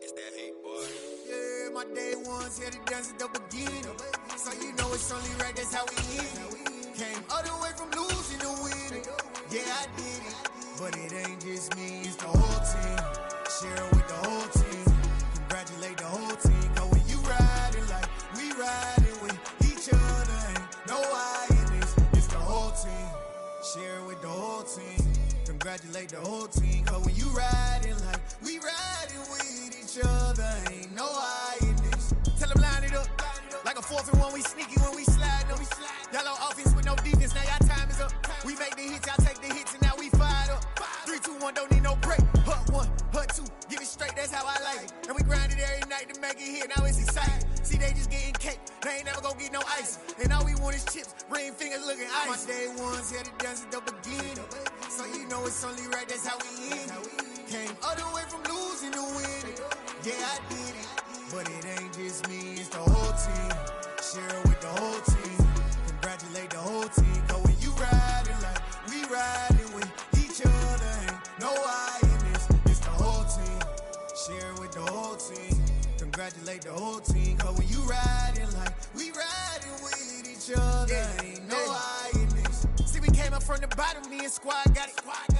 It's that hate, boy. Yeah, my day ones here to dance at the beginning. So you know it's only right, that's how we end. Came all the way from losing to winning. Yeah, I did it, but it ain't just me, it's the whole team. Share it with the whole team. Congratulate the whole team. Cause when you riding like we riding with each other, ain't no I in this, it's the whole team. Share it with the whole team. Congratulate the whole team. Cause when you riding like we riding with each other, ain't no I in this. Tell them line it up. Like a 4th and 1, we sneaky when we slide them. Y'all on offense with no defense, now y'all time is up. We make the hits, y'all take the hits, and now we fired up. 3, 2, 1, don't need no break. Hut 1, hut 2, give it straight, that's how I like it. And we grind it every night to make it here, now it's exciting. See, they just getting cake, they ain't never gonna get no ice. And all we want is chips, ring fingers looking ice. My day ones here to dance at the beginning. So you know it's only right, that's how we end. Came all the way from losing to winning. Yeah, I did it, but it ain't just me, it's the whole team. Share it with the whole team. Congratulate the whole team. Cause when you riding like we riding with each other, ain't no I in this, it's the whole team. Share it with the whole team. Congratulate the whole team. Cause when you riding like we riding with each other, ain't no I in this. See, we came up from the bottom, me and squad got it.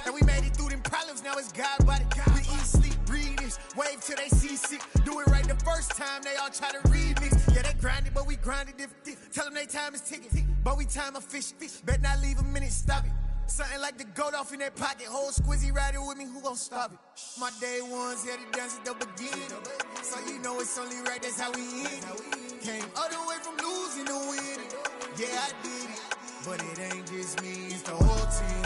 And we made it through them problems, now it's God body. We eat, sleep, breathe this, wave till they see sick. Do it right the first time, they all try to remix. Yeah, they grinded, but we grinded different. Tell them they time is ticking, but we time a fish. Bet not leave a minute, stop it. Something like the goat off in that pocket. Whole squizzy riding with me, who gon' stop it? My day ones here to dance at the beginning. So you know it's only right, that's how we end. Came all the way from losing to winning. Yeah, I did it, but it ain't just me, it's the whole team.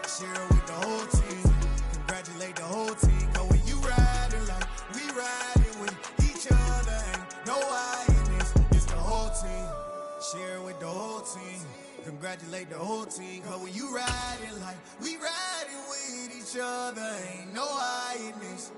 Share it with the whole team. Congratulate the whole team. Cause when you riding like we riding with each other, ain't no I in this, it's the whole team. Share it with the whole team. Congratulate the whole team. Cause when you riding like we riding with each other, ain't no I in this.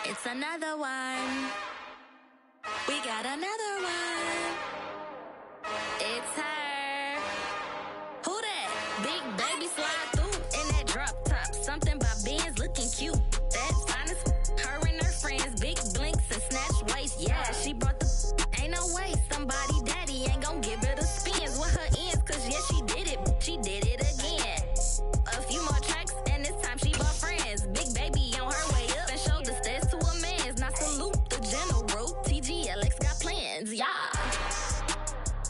It's another one. We got another one. It's her. Who that? Big baby slide through in that drop top. Something about Benz looking cute. That finest. Her and her friends. Big blinks and snatch waist. Yeah, she brought the. Ain't no way somebody daddy ain't gon' give her the spins with her ends. Cause yeah, she did it. She did it again. A few more tracks and this time she bought friends. Big baby on her way up and showed the stairs to a man's. Now salute the general. TGLX got plans, yeah.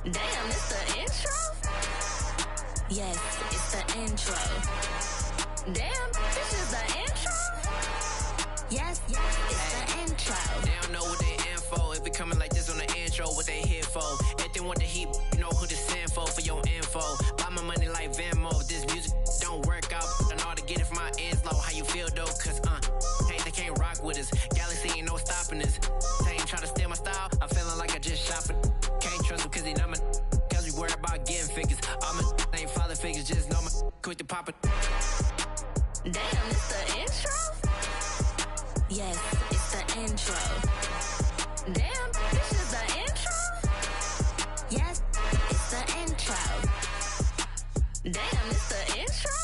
Damn, it's the intro? Yes, it's the intro. Damn, this is the intro? Yes, it's the intro. They don't know what they in for. If it coming like this on the intro, what they here for? If they want the heat, you know who to send for your info. Buy my money like Venmo. This music don't work out. I know how to get it from my ends low. How you feel though? Cause hey, they can't rock with us. Galaxy ain't no stopping us. They ain't try to steal my style. I'm feeling like I just shopping. Can't trust them cause they not my. Cause we worried about getting figures. All my ain't father figures. Just know my quick to pop it. Damn, it's the intro? Yes, it's the intro. Damn, this is the intro? Yes, it's the intro. Damn, it's the intro?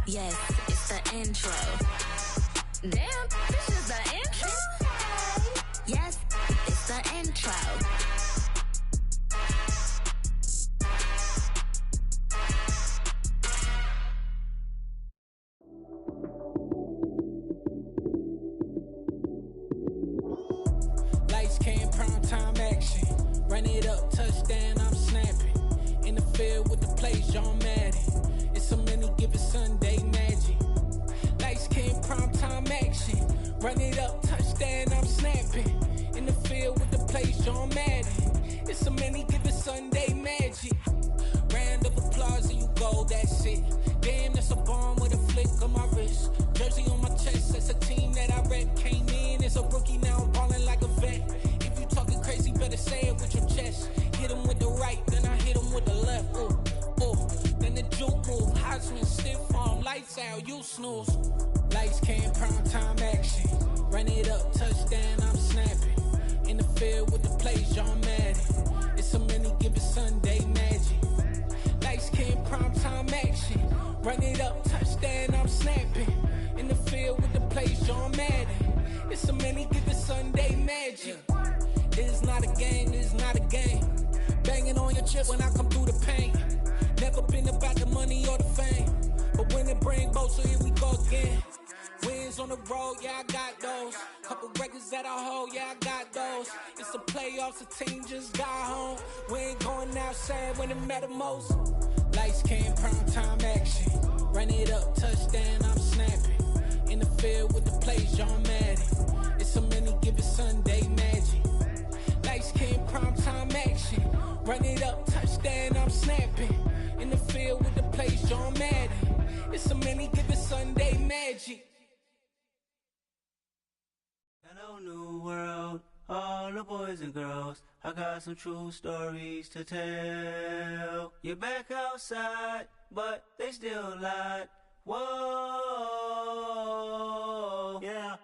Yes, it's the intro. Damn, this is the intro? Yes, it's the intro. Lights came, prime time action. Run it up, touchdown, I'm snapping. In the field with the plays, John Madden. It's so many, give it Sunday magic. Lights came, prime time action. Run it up, touchdown, I'm snapping. In the field with the plays, John Madden. It's so many, give it Sunday magic. Round of applause and you go, that's it. Damn, that's a bomb with a flick on my wrist. Jersey on my chest, that's a team that I rep. Came in as a rookie, now I'm ballin' like a vet. If you talking crazy, better say it with Sal, you snooze. Lights, cam, prime time action. Run it up, touchdown, I'm snapping. In the field with the plays, John Madden. It's so many given Sunday magic. Lights, cam, prime time action. Run it up, touchdown, I'm snapping. In the field with the plays, John Madden. It's so many given Sunday magic. It's not a game, it's not a game. Banging on your chip when I come through the paint. Never been about the money or the fame. But when it bring both, so here we go again. Wins on the road, yeah, I got those. Couple records that I hold, yeah, I got those. It's the playoffs, the team just got home. We ain't going outside when it matter most. Lights, cam, prime time action. Run it up, touchdown, I'm snapping. In the field with the plays, John Madden. It's so many given Sunday magic. Lights, cam, prime time action. Run it up, touchdown, I'm snapping. In the field with the plays, John Madden. It's so many given Sunday magic. Hello, new world, all the boys and girls. I got some true stories to tell. You're back outside, but they still lied. Whoa, yeah.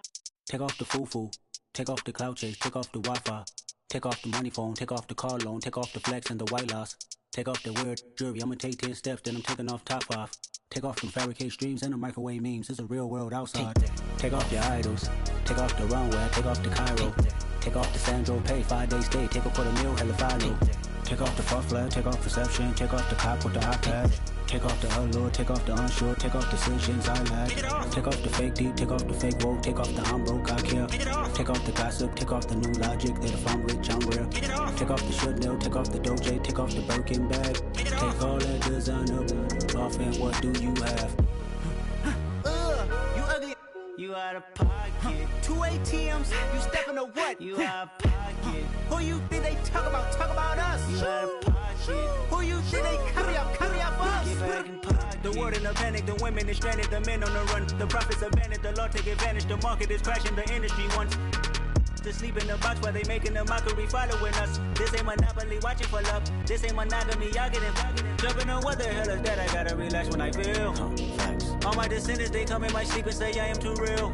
Take off the foo-foo, take off the cloud chase, take off the Wi-Fi. Take off the money phone, take off the car loan, take off the flex and the white loss. Take off the weird jewelry, I'ma take 10 steps, then I'm taking off top 5. Take off them fabricated streams and the microwave memes, it's a real world outside. Take off your idols, take off the runway, take off the Cairo. Take off the Sandro pay, 5-day stay, take a quarter meal, hella follow. Take off the fuck flag, take off perception, take off the cop with the iPad. Take off the allure, take off the unsure, take off decisions I lack. Take off the fake deep, take off the fake woke, take off the I'm broke, I care. Take off the gossip, take off the new logic, that if I'm rich, I'm rare. Take off the should know, take off the Doja, take off the Birkin bag. Take all that designer off and what do you have? You ugly, you out of pocket. 2 ATMs, you stepping to what? You out of pocket. Who you think they talk about us? You out of pocket. Who you think they carry up for us? Get back in pocket. The world in a panic, the women is stranded, the men on the run. The profits abandoned, the law take advantage, the market is crashing, the industry wants to sleep in the box while they making a mockery following us. This ain't Monopoly, watching for love. This ain't monogamy, y'all getting jumping on what the hell is that? I gotta relax when I feel. All my descendants, they come in my sleep and say I am too real.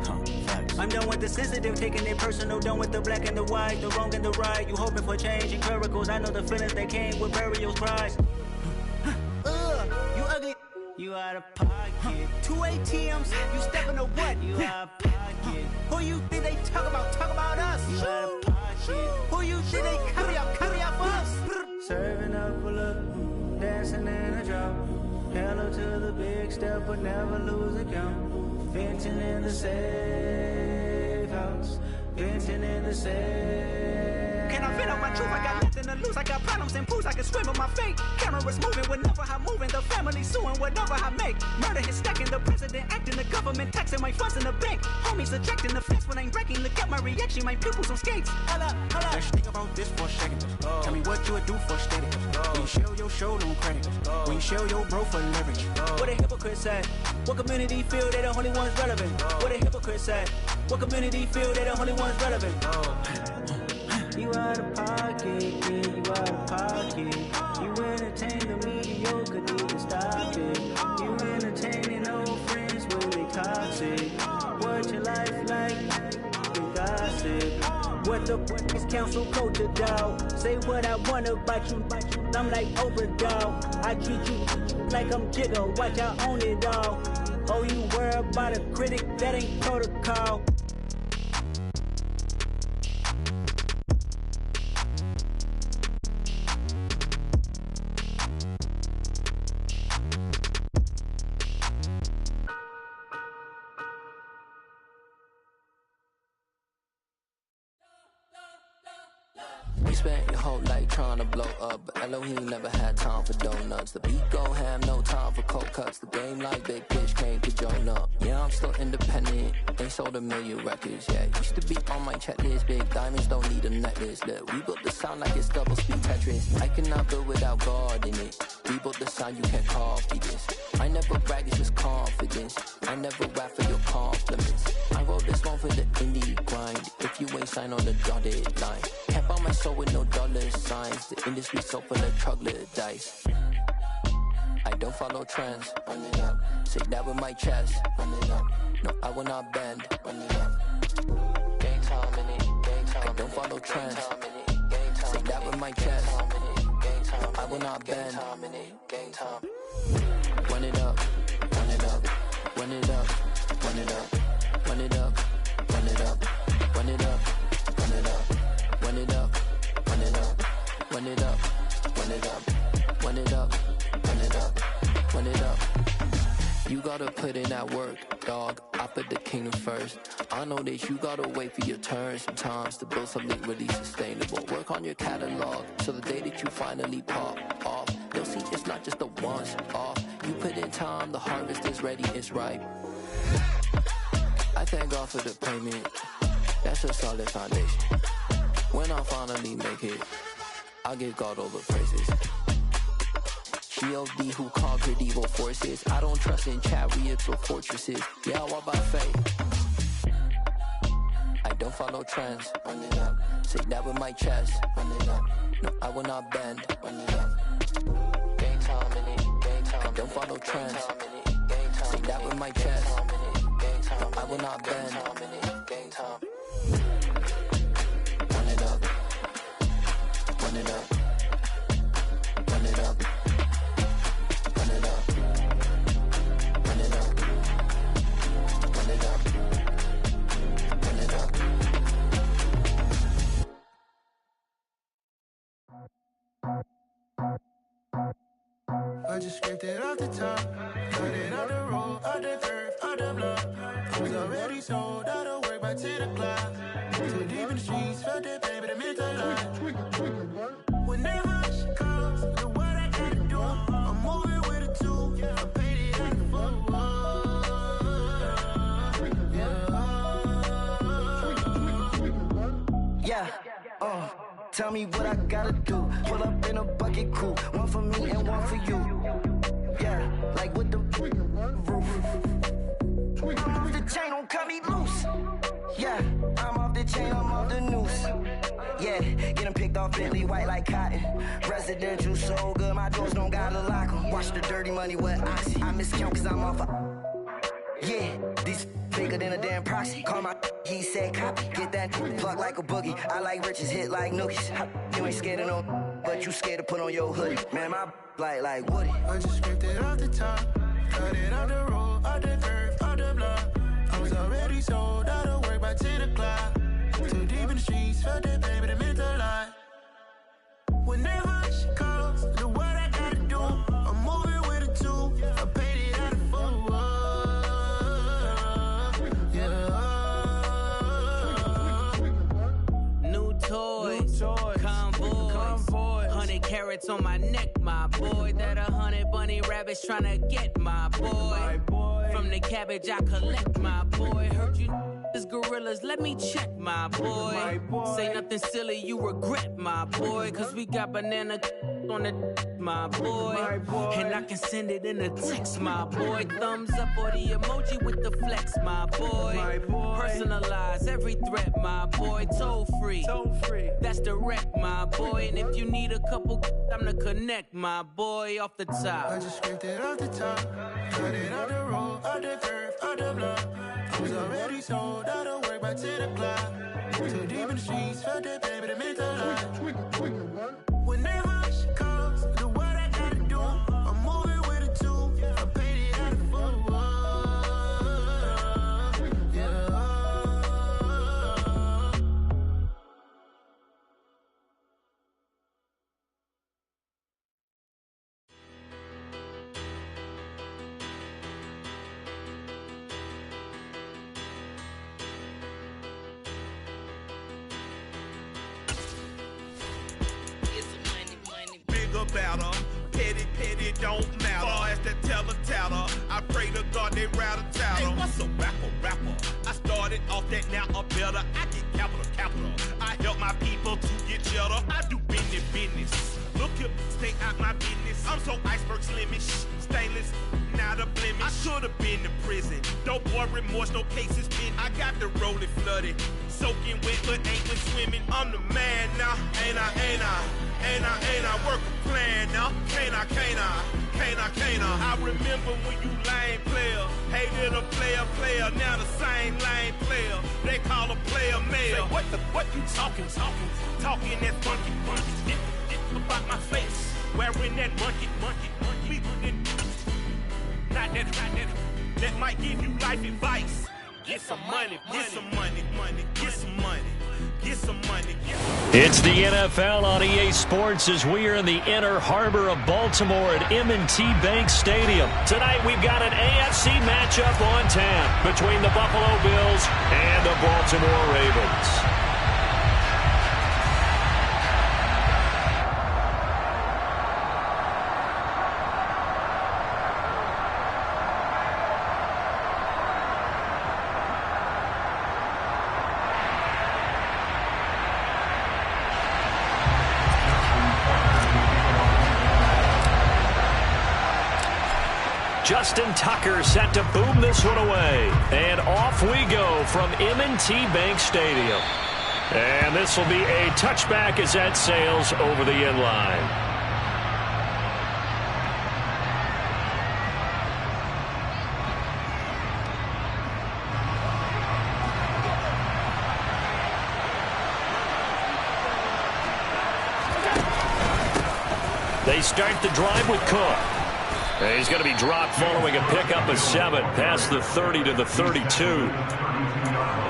I'm done with the sensitive, taking it personal. Done with the black and the white, the wrong and the right. You hoping for change and miracles. I know the feelings that came with burials, cries. You ugly, you out of pocket. 2 ATMs, you stepping to what? You out of pocket. Who you think they talk about us? You out of pocket. Who you think they carry up for us? Serving up a look, dancing in a drop. Hello to the big step, but never lose a count. Venting in the safe house, venting in the safe. Can I vent out my truth? I got nothing to lose. I got problems and fools. I can swim with my fate. Cameras moving whenever I'm moving. The family suing whatever I make. Murder is stacking. The president acting. The government taxing my funds in the bank. Homies ejecting the fence when I'm breaking. Look at my reaction. My pupils on skates. Holla. Let's think about this for a second. Tell me what you would do for steady. When you show your show, no credit. When you show your bro for leverage. What a hypocrite said. What community feel they the only ones relevant? What a hypocrite said. What community feel they the only ones relevant? You out of pocket, yeah, you out of pocket. You entertain the mediocre, need to stop it. You entertaining old friends when they toxic. What your life like? You gossip. What the is council culture, dog? Say what I want about you. I'm like Oprah, dog. I treat you like I'm Jigga. Watch I own it all. Oh, you worry about a critic? That ain't protocol. Spent your whole life trying to blow up, but Elohim never had time for donuts. The beat gon' have no time for cold cuts. The game like Big Pitch came to join up. Yeah, I'm still independent. They sold 1 million records. Yeah, used to be on my checklist. Big diamonds don't need a necklace. Look, we built the sound like it's double speed Tetris. I cannot build without God in it. We built the sound, you can't copy this. I never brag, it's just confidence. I never rap for your compliments. I wrote this one for the indie grind. If you ain't signed on the dotted line, can't buy my soul with no dollar signs. The industry so full of troglodytes. I don't follow trends. Run it up. Say that with my chest. Run it up. No, I will not bend. Run it up. Game time in it. Game time. I don't follow trends. Say that with my chest. I will not bend. Game time. Run it up. Run it up. Run it up. Run it up. Run it up. Run it up. Run it up. Run it up. Run it up. Run it up. Run it up. Run it up. Run it up. Run it up. Run it up. You gotta put in that work, dog. I put the kingdom first. I know that you gotta wait for your turn sometimes to build something really sustainable. Work on your catalog so the day that you finally pop off, they'll see it's not just a once off. You put in time, the harvest is ready, it's ripe. I thank God for the payment. That's a solid foundation. When I finally make it, I'll give God all the praises. G.O.D. who conquered evil forces. I don't trust in chariots or fortresses. Yeah, I walk by faith. I don't follow trends. Run it up. Say that with my chest. Run it up. No, I will not bend. Run it up. Game time in it. Game time. I don't follow trends. Say that with my chest. No, I will not bend. Game time. Run it up. Run it up. Run it up. Run it up. Run it up. Run it up. Run it up. I just scraped it off the top, cut it off the road, out the curve, out the block. I was already sold out of work by 10 o'clock. Too deep in the streets, felt that pain, but it meant a lot. When that hush comes, the what I gotta do, I'm moving with a two. I paid it out the fuck. Yeah, tell me what I gotta do. Pull up in a bucket crew, one for me and one for you. Yeah, like with the roof. I'm off the chain, don't cut me loose. Yeah, I'm off the chain, I'm off the noose. Yeah, getting picked off Bentley white like cotton. Residential so good, my doors don't gotta lock 'em. Watch the dirty money with Oxy. I miscount cause I'm off a... Yeah, these bigger than a damn proxy. Call my he said copy. Get that plug like a boogie. I like riches, hit like nookies. You ain't scared of no, but you scared to put on your hoodie. Man, my like Woody. I just scraped it off the top, cut it off the road, out the curve, out the block. I was already sold out of work by 10 o'clock. Too deep in the streets, felt that pain, but it meant a lot. When that hush comes, the what I gotta do, I'm moving with a two. I paid it out of full. Convoy, 100 carats on my neck, my boy. That 100 bunny rabbits tryna get my boy. From the cabbage I collect, my boy. Heard you is gorillas, let me check, my boy. Say nothing silly, you regret, my boy. Cause we got banana on the my boy. And I can send it in a text, my boy. Thumbs up or the emoji with the flex, my boy. Personalize every threat, my boy. Toll free, that's direct, my boy. And if you need a couple, I'm the connect, my boy. Off the top, I just scraped it off the top, cut it off the road, out the curve, out the block. I was already sold out of work by 10 o'clock. Too deep in the streets, felt that pain, but it meant a lot. When that hush comes, the what I gotta do, I'm moving with a two. I paid it out of full. Battle. Petty don't matter. Far as that tattle, I pray to God they rattle tattle. Hey, what's a rapper? I started off that, now I'm better. I get capital. I help my people to get cheddar. I do business. Look here, stay out my business. I'm so iceberg slimish, stainless, not a blemish. I should've been to prison. Don't boy remorse, no cases been. I got the rolling flooded, soaking wet, but ain't been swimming. I'm the man now, ain't I? Work a plan now, can't I? I remember when you lame player, hated a player, now the same lame player. They call a player mayor. What you talking? Talking that funky. It about my face, wearing that monkey. We not that might give you life advice. Get some money. It's the NFL on EA Sports as we are in the inner harbor of Baltimore at M&T Bank Stadium. Tonight we've got an AFC matchup on tap between the Buffalo Bills and the Baltimore Ravens. Justin Tucker set to boom this one away. And off we go from M&T Bank Stadium. And this will be a touchback as that sails over the end line. They start the drive with Cook. He's going to be dropped following a pickup of 7 past the 30 to the 32.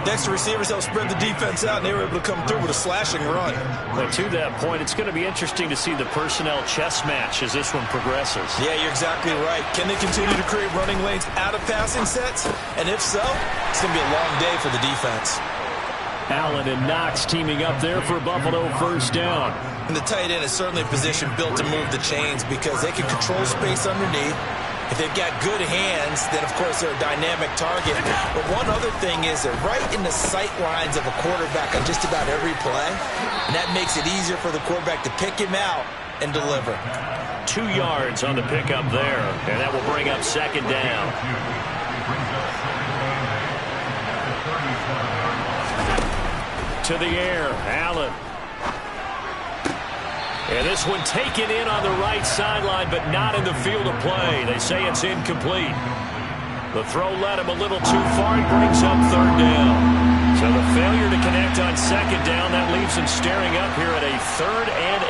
Next, the receivers helped spread the defense out, and they were able to come through with a slashing run. But to that point, it's going to be interesting to see the personnel chess match as this one progresses. Yeah, you're exactly right. Can they continue to create running lanes out of passing sets? And if so, it's going to be a long day for the defense. Allen and Knox teaming up there for Buffalo first down. And the tight end is certainly a position built to move the chains because they can control space underneath. If they've got good hands, then, of course, they're a dynamic target. But one other thing is they're right in the sight lines of a quarterback on just about every play. And that makes it easier for the quarterback to pick him out and deliver. 2 yards on the pickup there, and that will bring up second down. To the air, Allen. And this one taken in on the right sideline, but not in the field of play. They say it's incomplete. The throw led him a little too far and brings up third down. So the failure to connect on second down, that leaves him staring up here at a 3rd and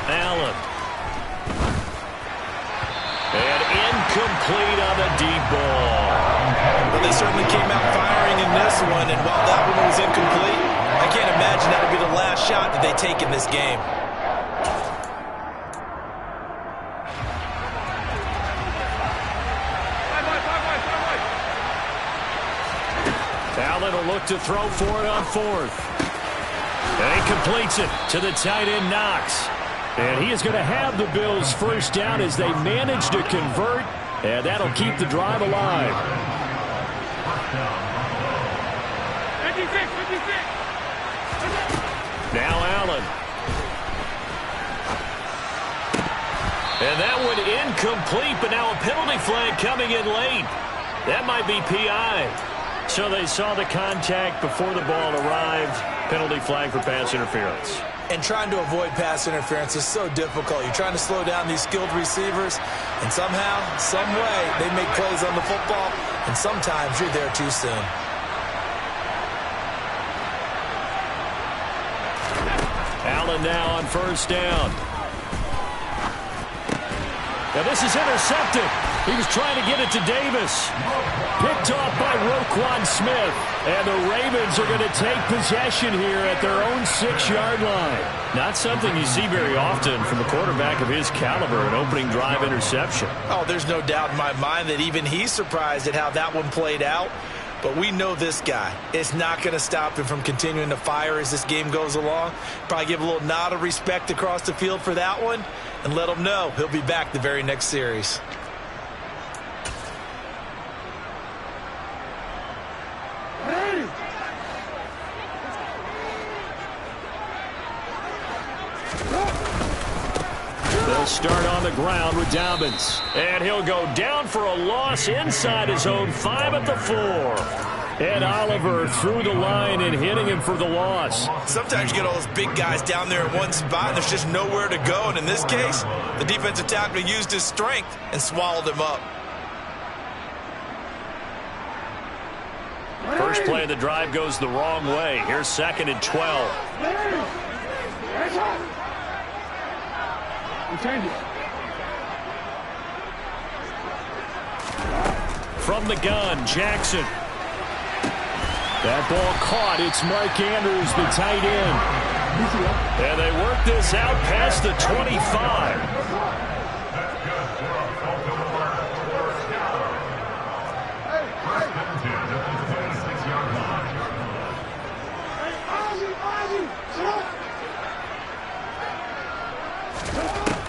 8. Allen. And incomplete on the deep ball. Well, they certainly came out firing in this one, and while that one was incomplete, I can't imagine that would be the last shot that they take in this game. Allen will look to throw for it on 4th. And he completes it to the tight end, Knox. And he is going to have the Bills first down as they manage to convert, and that'll keep the drive alive. 56. Now Allen. And that one incomplete, but now a penalty flag coming in late. That might be PI. So they saw the contact before the ball arrived. Penalty flag for pass interference. And trying to avoid pass interference is so difficult. You're trying to slow down these skilled receivers, and somehow, some way, they make plays on the football, and sometimes you're there too soon. Allen now on first down. Now this is intercepted. He was trying to get it to Davis. Picked off by Roquan Smith. And the Ravens are going to take possession here at their own 6-yard line. Not something you see very often from a quarterback of his caliber, an opening drive interception. Oh, there's no doubt in my mind that even he's surprised at how that one played out. But we know this guy. It's not going to stop him from continuing to fire as this game goes along. Probably give a little nod of respect across the field for that one and let him know he'll be back the very next series. They'll start on the ground with Dobbins. And he'll go down for a loss inside his own 5 at the 4. And Oliver through the line and hitting him for the loss. Sometimes you get all those big guys down there in one spot, and there's just nowhere to go. And in this case, the defensive tackle used his strength and swallowed him up. First play of the drive goes the wrong way. Here's 2nd and 12. From the gun, Jackson. That ball caught. It's Mike Andrews, the tight end. And they work this out past the 25.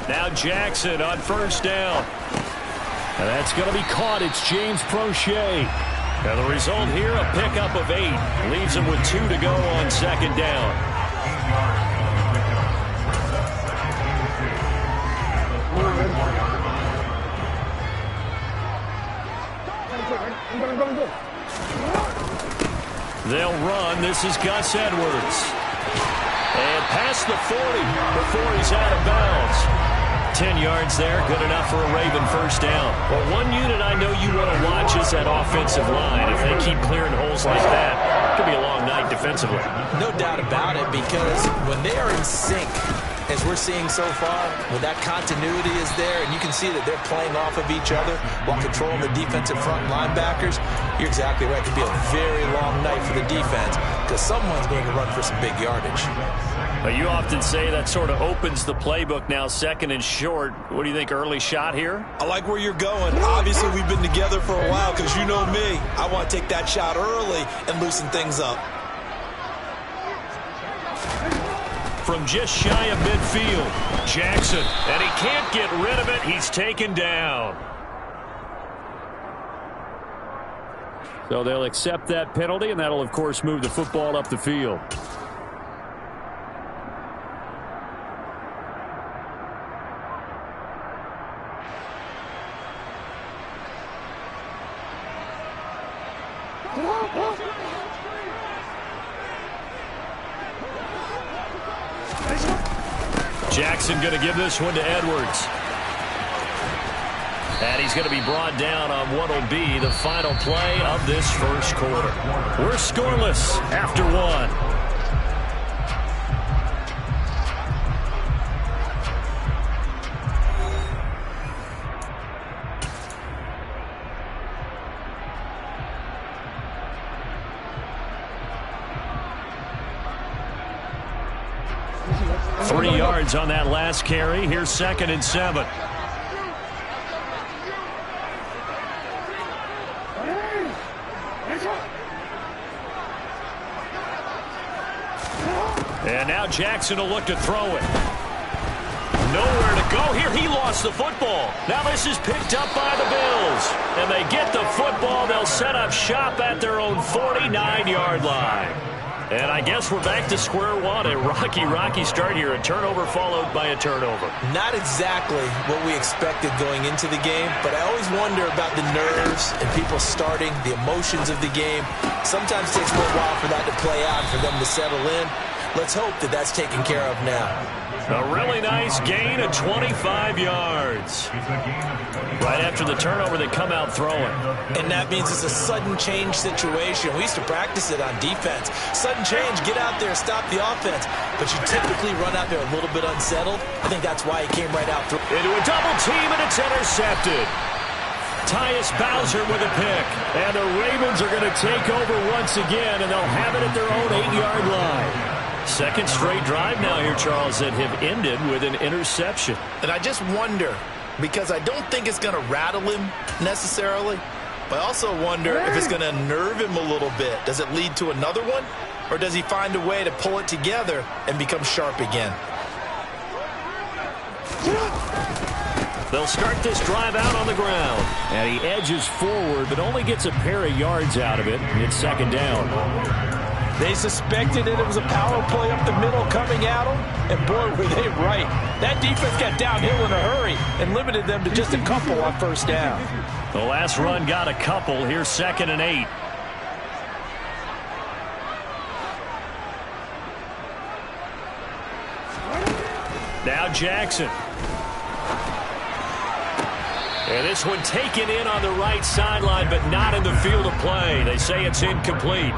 Now Jackson on first down. And that's going to be caught. It's James Prochet. And the result here, a pickup of 8. Leaves him with 2 to go on 2nd down. They'll run. This is Gus Edwards. And past the 40 before he's out of bounds. 10 yards there, good enough for a Raven first down. Well, one unit I know you want to watch is that offensive line. If they keep clearing holes like that, it could be a long night defensively. No doubt about it, because when they are in sync, as we're seeing so far, when that continuity is there, and you can see that they're playing off of each other while controlling the defensive front linebackers, you're exactly right. It could be a very long night for the defense, because someone's going to run for some big yardage. But you often say that sort of opens the playbook now, 2nd and short. What do you think, early shot here? I like where you're going. Obviously, we've been together for a while, because you know me. I want to take that shot early and loosen things up. From just shy of midfield, Jackson. And he can't get rid of it. He's taken down. So they'll accept that penalty, and that'll, of course, move the football up the field. Jackson going to give this one to Edwards. And he's going to be brought down on what will be the final play of this first quarter. We're scoreless after 1. Three yards on that last carry. Here's 2nd and 7. And now Jackson will look to throw it. Nowhere to go here. He lost the football. Now this is picked up by the Bills. And they get the football. They'll set up shop at their own 49-yard line. And I guess we're back to square one. A rocky start here. A turnover followed by a turnover. Not exactly what we expected going into the game, but I always wonder about the nerves and people starting, the emotions of the game. Sometimes it takes a little while for that to play out, for them to settle in. Let's hope that that's taken care of now. A really nice gain of 25 yards. Right after the turnover, they come out throwing. And that means it's a sudden change situation. We used to practice it on defense. Sudden change, get out there, stop the offense. But you typically run out there a little bit unsettled. I think that's why he came right out through. Into a double team, and it's intercepted. Tyus Bowser with a pick. And the Ravens are going to take over once again, and they'll have it at their own 8-yard line. Second straight drive now here, Charles, that have ended with an interception. And I just wonder, because I don't think it's going to rattle him necessarily, but I also wonder if it's going to nerve him a little bit. Does it lead to another one? Or does he find a way to pull it together and become sharp again? They'll start this drive out on the ground. And he edges forward, but only gets a pair of yards out of it. It's second down. They suspected it was a power play up the middle coming at them, and boy, were they right. That defense got downhill in a hurry and limited them to just a couple on first down. The last run got a couple. Here's 2nd and 8. Now Jackson. And this one taken in on the right sideline, but not in the field of play. They say it's incomplete.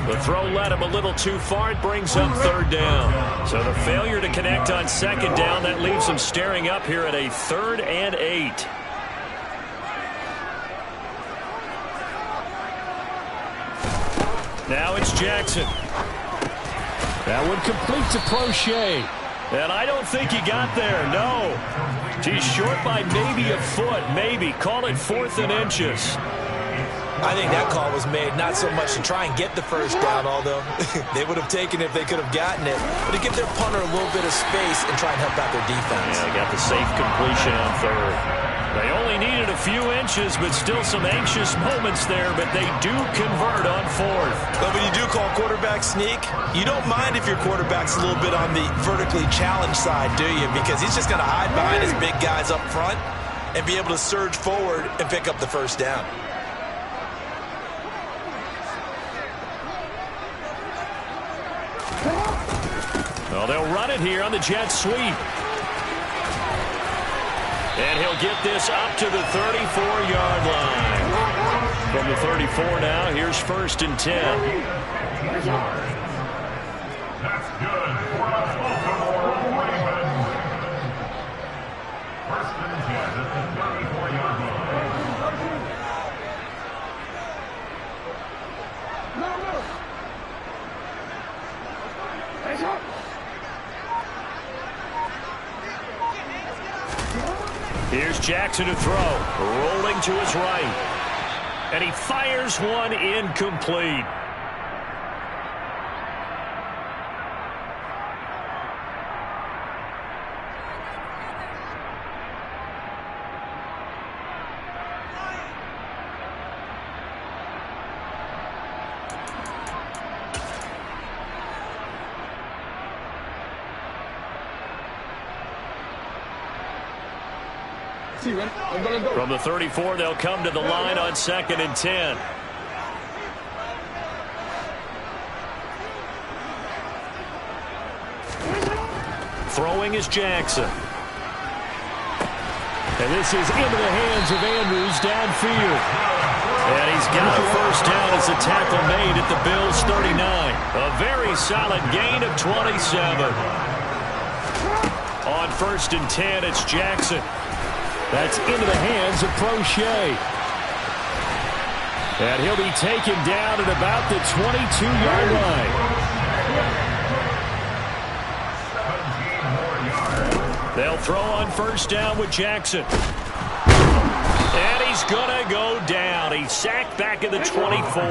The throw led him a little too far. It brings up third down. So the failure to connect on second down, that leaves them staring up here at a 3rd and 8. Now it's Jackson. That one complete to Prochet. And I don't think he got there, no. He's short by maybe a foot, maybe. Call it 4th and inches. I think that call was made not so much to try and get the first down, although they would have taken it if they could have gotten it, but to give their punter a little bit of space and try and help out their defense. Yeah, they got the safe completion on 3rd. They only needed a few inches, but still some anxious moments there, but they do convert on 4th. But when you do call quarterback sneak, you don't mind if your quarterback's a little bit on the vertically challenged side, do you? Because he's just going to hide behind his big guys up front and be able to surge forward and pick up the first down. Well, they'll run it here on the jet sweep. And he'll get this up to the 34-yard line. From the 34 now, here's 1st and 10. That's good for the Baltimore Ravens. 1st and 10 at the 34-yard line. Here's Jackson to throw. Rolling to his right. And he fires one incomplete. From the 34, they'll come to the line on 2nd and 10. Throwing is Jackson. And this is into the hands of Andrews downfield. And he's got a first down as the tackle made at the Bills' 39. A very solid gain of 27. On 1st and 10, it's Jackson. That's into the hands of Prochet. And he'll be taken down at about the 22-yard line. They'll throw on first down with Jackson. And he's going to go down. He's sacked back at the 24.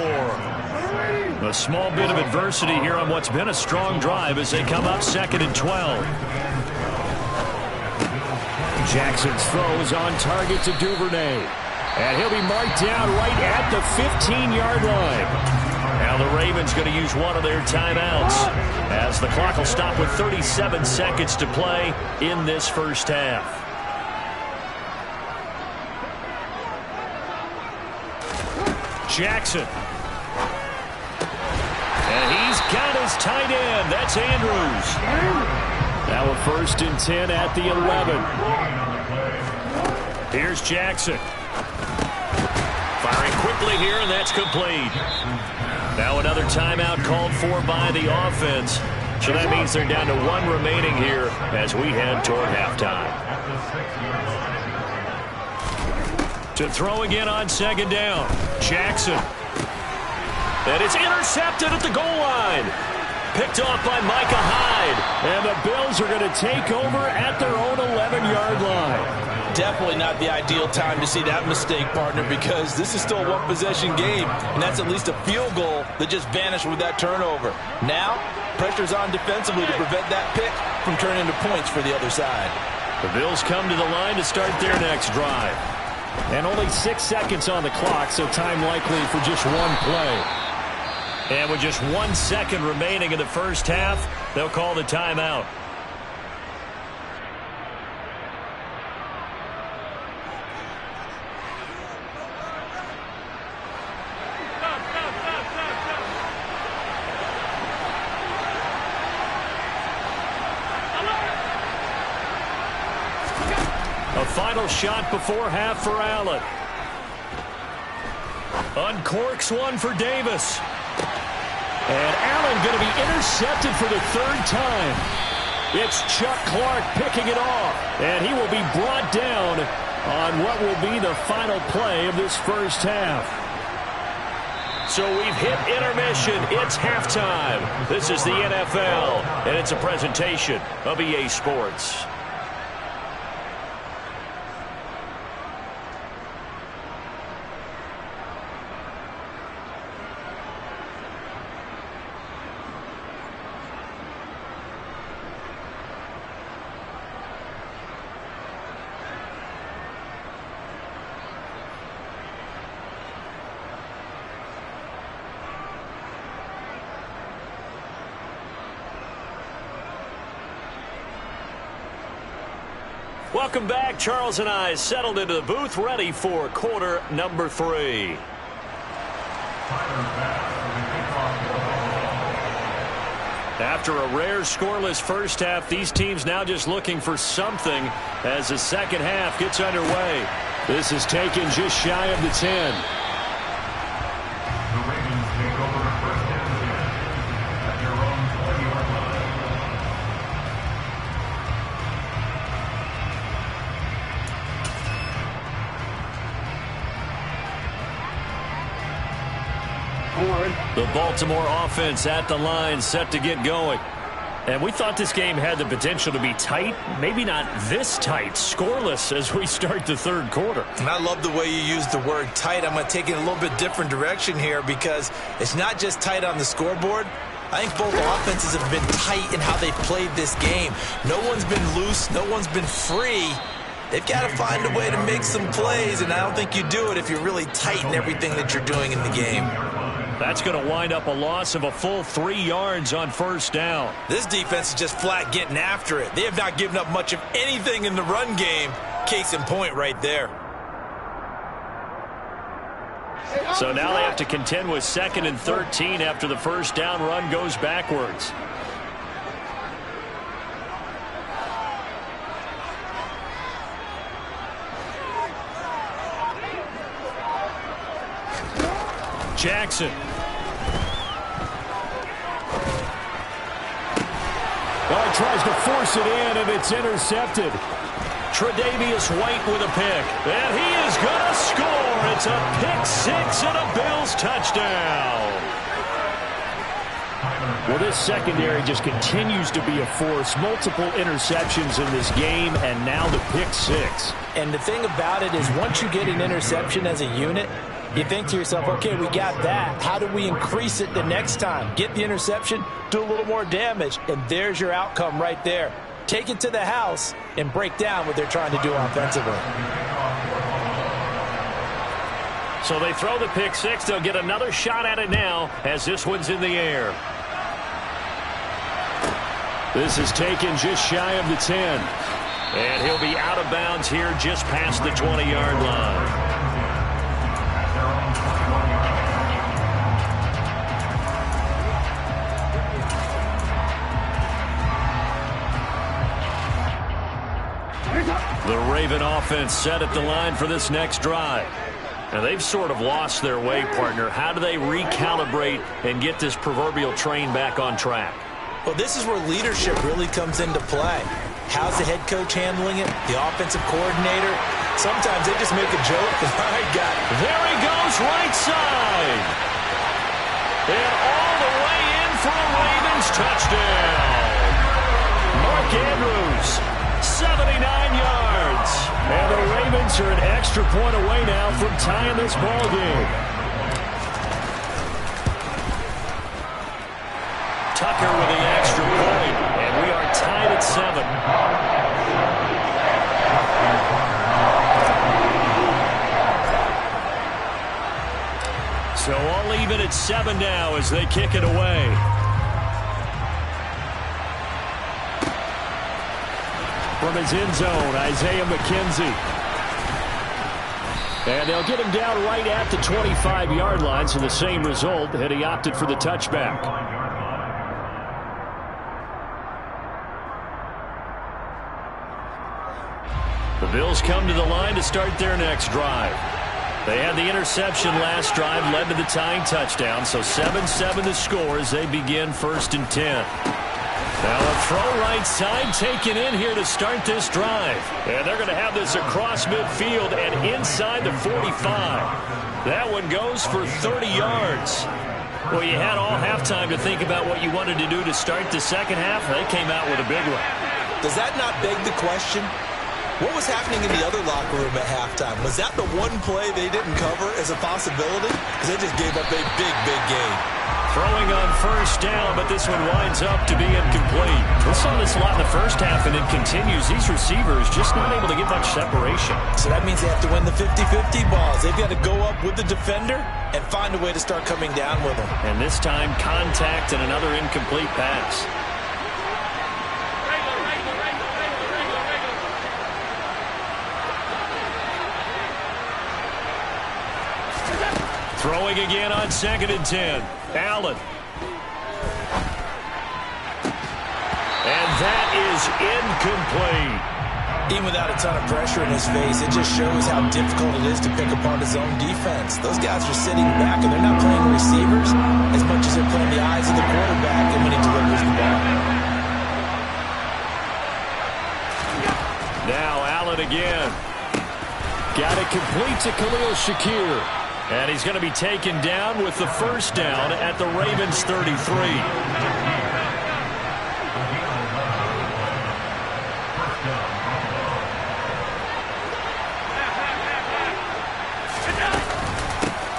A small bit of adversity here on what's been a strong drive as they come up 2nd and 12. Jackson's throw is on target to Duvernay. And he'll be marked down right at the 15-yard line. Now the Ravens going to use one of their timeouts as the clock will stop with 37 seconds to play in this first half. Jackson. And he's got his tight end. That's Andrews. Now a 1st and 10 at the 11. Here's Jackson. Firing quickly here, and that's complete. Now another timeout called for by the offense. So that means they're down to 1 remaining here as we head toward halftime. To throw again on 2nd down. Jackson. And it's intercepted at the goal line. Picked off by Micah Hyde. And the Bills are going to take over at their own 11-yard line. Definitely not the ideal time to see that mistake, partner, because this is still a one-possession game, and that's at least a field goal that just vanished with that turnover. Now, pressure's on defensively to prevent that pick from turning into points for the other side. The Bills come to the line to start their next drive. And only 6 seconds on the clock, so time likely for just one play. And with just 1 second remaining in the first half, they'll call the timeout. final shot before half for Allen. Uncorks one for Davis. And Allen going to be intercepted for the third time. It's Chuck Clark picking it off. And he will be brought down on what will be the final play of this first half. So we've hit intermission. It's halftime. This is the NFL, and it's a presentation of EA Sports. Welcome back. Charles and I settled into the booth, ready for quarter number 3. After a rare scoreless first half, these teams now just looking for something as the second half gets underway. This is taken just shy of the 10. The Ravens take over first and 10 at their own 20-yard line. The Baltimore offense at the line, set to get going. And we thought this game had the potential to be tight, maybe not this tight, scoreless as we start the third quarter. And I love the way you use the word tight. I'm going to take it a little bit different direction here because it's not just tight on the scoreboard. I think both offenses have been tight in how they've played this game. No one's been loose. No one's been free. They've got to find a way to make some plays, and I don't think you do it if you're really tight in everything that you're doing in the game. That's going to wind up a loss of a full 3 yards on first down. This defense is just flat getting after it. They have not given up much of anything in the run game. Case in point right there. So now they have to contend with 2nd and 13 after the first down run goes backwards. Jackson. Oh, he tries to force it in, and it's intercepted. Tre'Davious White with a pick. And he is going to score. It's a pick 6 and a Bills touchdown. Well, this secondary just continues to be a force. Multiple interceptions in this game, and now the pick 6. And the thing about it is once you get an interception as a unit, you think to yourself, okay, we got that. How do we increase it the next time? Get the interception, do a little more damage, and there's your outcome right there. Take it to the house and break down what they're trying to do offensively. So they throw the pick 6. They'll get another shot at it now as this one's in the air. This is taken just shy of the 10. And he'll be out of bounds here just past the 20-yard line. The Raven offense set at the line for this next drive. And they've sort of lost their way, partner. How do they recalibrate and get this proverbial train back on track? Well, this is where leadership really comes into play. How's the head coach handling it? The offensive coordinator? Sometimes they just make a joke. All right, got it. There he goes, right side. And all the way in for a Ravens touchdown. Mark Andrews, 79 yards. And the Ravens are an extra point away now from tying this ball game. Tucker with the extra point, and we are tied at 7. So all even at 7 now as they kick it away. From his end zone, Isaiah McKenzie. And they'll get him down right at the 25-yard line, so the same result, and he opted for the touchback. The Bills come to the line to start their next drive. They had the interception last drive, led to the tying touchdown, so 7-7 the score as they begin 1st and 10. Now a throw right side taken in here to start this drive. And they're going to have this across midfield and inside the 45. That one goes for 30 yards. Well, you had all halftime to think about what you wanted to do to start the second half. They came out with a big one. Does that not beg the question? What was happening in the other locker room at halftime? Was that the one play they didn't cover as a possibility? Because they just gave up a big, big gain. Throwing on 1st down, but this one winds up to be incomplete. We saw this a lot in the first half, and it continues. These receivers just not able to get much separation. So that means they have to win the 50-50 balls. They've got to go up with the defender and find a way to start coming down with them. And this time, contact and another incomplete pass. Throwing again on 2nd and 10. Allen. And that is incomplete. Even without a ton of pressure in his face, it just shows how difficult it is to pick apart his own defense. Those guys are sitting back, and they're not playing receivers as much as they're playing the eyes of the quarterback and when he delivers the ball. Now Allen again. Got it complete to Khalil Shakir. And he's going to be taken down with the 1st down at the Ravens 33.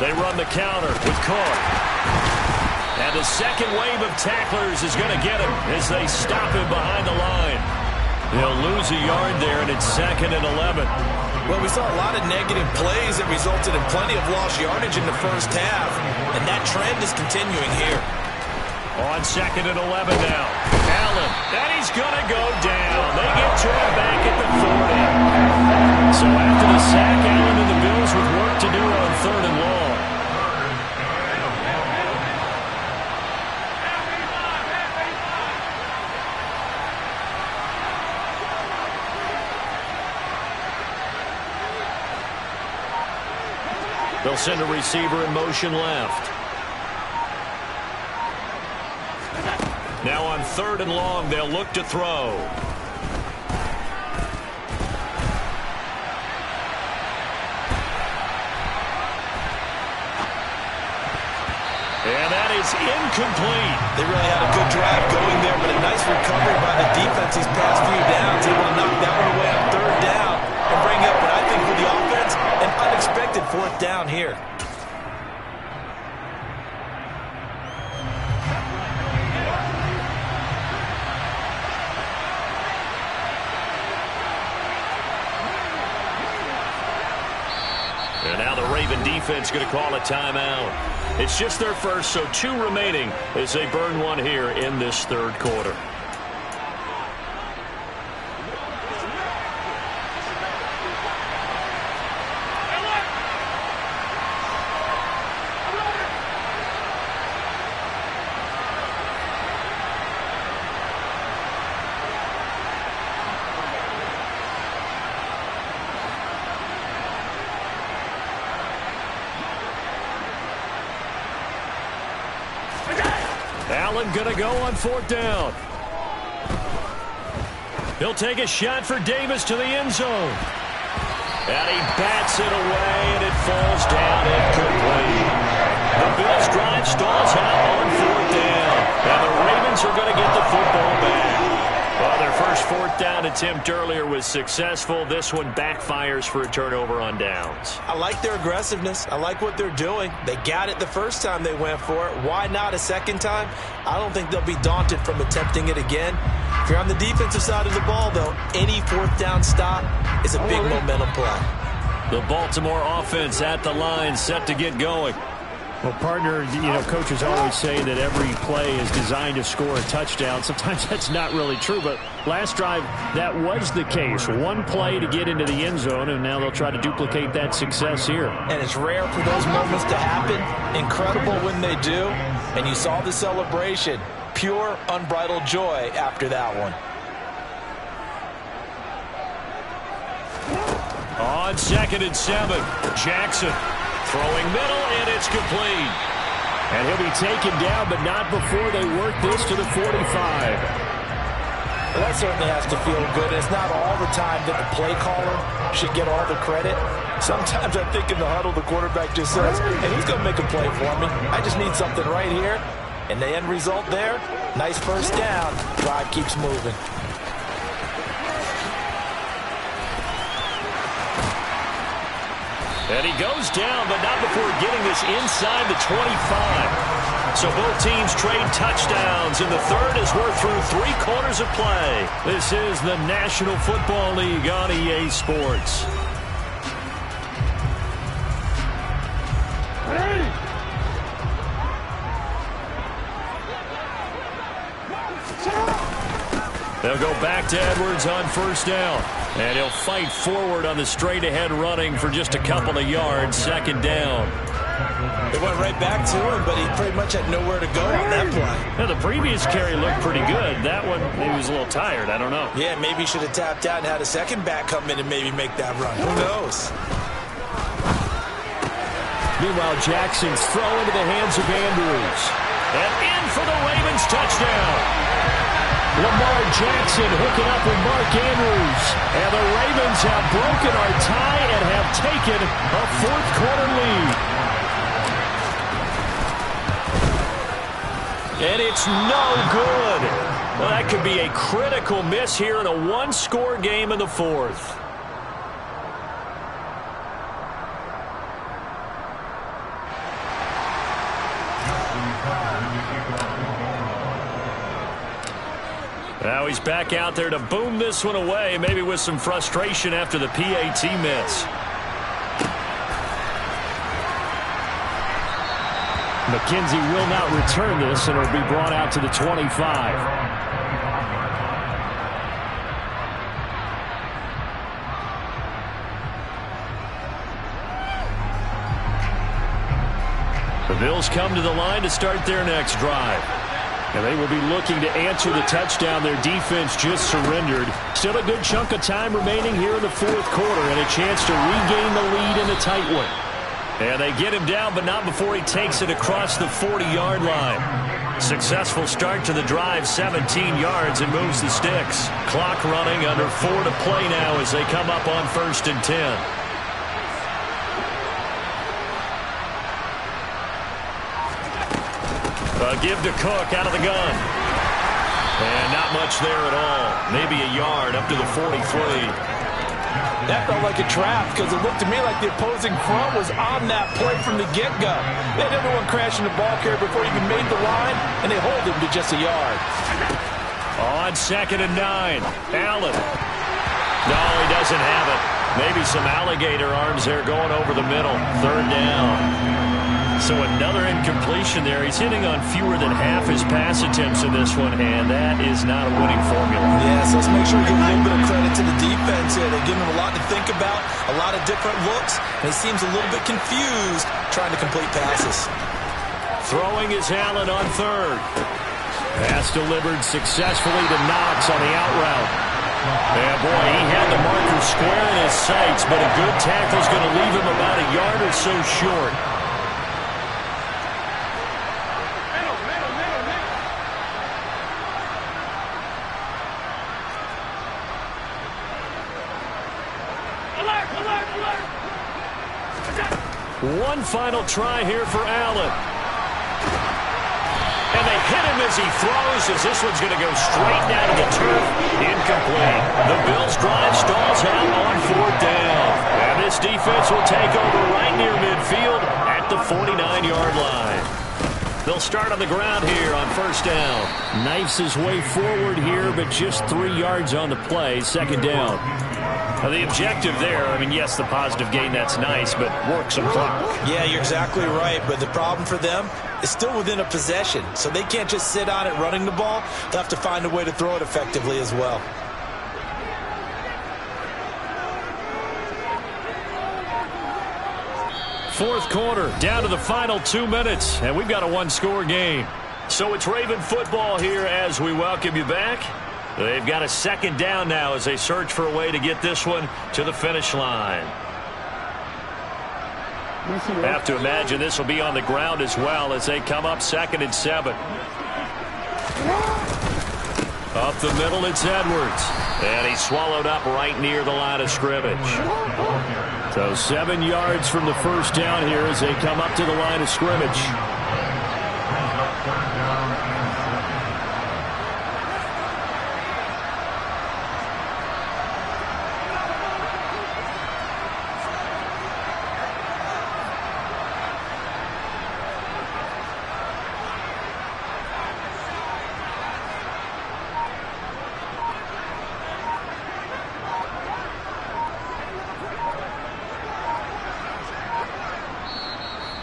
They run the counter with Court. And the second wave of tacklers is going to get him as they stop him behind the line. They'll lose a yard there, and it's 2nd and 11. Well, we saw a lot of negative plays that resulted in plenty of lost yardage in the first half, and that trend is continuing here. On 2nd and 11 now. Allen, and he's going to go down. They get to him back at the 40. So after the sack, Allen and the Bills with work to do on 3rd and long. They'll send a receiver in motion left. Now on 3rd and long, they'll look to throw. And that is incomplete. They really had a good drive going there, but a nice recovery by the defense these past few downs. Able to knock that one away on 3rd down and bring up what I think for the offense, an unexpected 4th down here. And now the Raven defense going to call a timeout. It's just their first, so 2 remaining as they burn one here in this 3rd quarter. Allen going to go on 4th down. He'll take a shot for Davis to the end zone. And he bats it away, and it falls down incomplete. The Bills drive stalls out on 4th down. And the Ravens are going to get the football back. Well, their first 4th down attempt earlier was successful. This one backfires for a turnover on downs. I like their aggressiveness. I like what they're doing. They got it the first time they went for it. Why not a second time? I don't think they'll be daunted from attempting it again. If you're on the defensive side of the ball, though, any 4th down stop is a big momentum play. The Baltimore offense at the line, set to get going. Well, partner, coaches always say that every play is designed to score a touchdown. Sometimes that's not really true, but last drive, that was the case. One play to get into the end zone, and now they'll try to duplicate that success here. And it's rare for those moments to happen. Incredible when they do. And you saw the celebration. Pure, unbridled joy after that one. On 2nd and 7, Jackson throwing middle, and it's complete. And he'll be taken down, but not before they work this to the 45. Well, that certainly has to feel good. It's not all the time that the play caller should get all the credit. Sometimes I think in the huddle, the quarterback just says, hey, he's going to make a play for me. I just need something right here. And the end result there, nice first down. Drive keeps moving. And he goes down, but not before getting this inside the 25. So both teams trade touchdowns, and the third as we're through 3 quarters of play. This is the National Football League on EA Sports. They'll go back to Edwards on first down. And he'll fight forward on the straight-ahead running for just a couple of yards. 2nd down. It went right back to him, but he pretty much had nowhere to go on that play. Now, the previous carry looked pretty good. That one, maybe he was a little tired. I don't know. Yeah, maybe he should have tapped out and had a second back come in and maybe make that run. Who knows? Meanwhile, Jackson's throw into the hands of Andrews. And in for the Ravens touchdown. Lamar Jackson hooking up with Mark Andrews. And the Ravens have broken our tie and have taken a 4th quarter lead. And it's no good. Well, that could be a critical miss here in a 1-score game in the 4th. Now he's back out there to boom this one away, maybe with some frustration after the PAT miss. McKenzie will not return this, and it'll be brought out to the 25. The Bills come to the line to start their next drive. And they will be looking to answer the touchdown their defense just surrendered. Still a good chunk of time remaining here in the 4th quarter and a chance to regain the lead in a tight one. And they get him down, but not before he takes it across the 40-yard line. Successful start to the drive, 17 yards, and moves the sticks. Clock running, under 4 to play now as they come up on 1st and 10. Give to Cook out of the gun. And not much there at all. Maybe a yard up to the 43. That felt like a trap because it looked to me like the opposing front was on that play from the get-go. They had everyone crashing the ball carrier before he even made the line, and they hold him to just a yard. On 2nd and 9, Allen. No, he doesn't have it. Maybe some alligator arms there going over the middle. 3rd down. So another incompletion there. He's hitting on fewer than half his pass attempts in this one, and that is not a winning formula. Yeah, so let's make sure we give a little bit of credit to the defense here. They're giving him a lot to think about, a lot of different looks, and he seems a little bit confused trying to complete passes. Throwing is Allen on 3rd. Pass delivered successfully to Knox on the out route. Yeah, boy, he had the marker square in his sights, but a good tackle is going to leave him about a yard or so short. One final try here for Allen. And they hit him as he throws, as this one's going to go straight down to the turf. Incomplete. The Bills' drive stalls out on 4th down. And this defense will take over right near midfield at the 49-yard line. They'll start on the ground here on 1st down. Knifes his way forward here, but just 3 yards on the play. 2nd down. Now the objective there, I mean, yes, the positive gain, that's nice, but work some clock. Yeah, you're exactly right, but the problem for them is still within a possession, so they can't just sit on it running the ball. They'll have to find a way to throw it effectively as well. Fourth quarter, down to the final 2 minutes, and we've got a 1-score game. So it's Raven football here as we welcome you back. They've got a second down now as they search for a way to get this one to the finish line. Have to imagine this will be on the ground as well as they come up 2nd and 7. Up the middle, it's Edwards. And he's swallowed up right near the line of scrimmage. So 7 yards from the first down here as they come up to the line of scrimmage.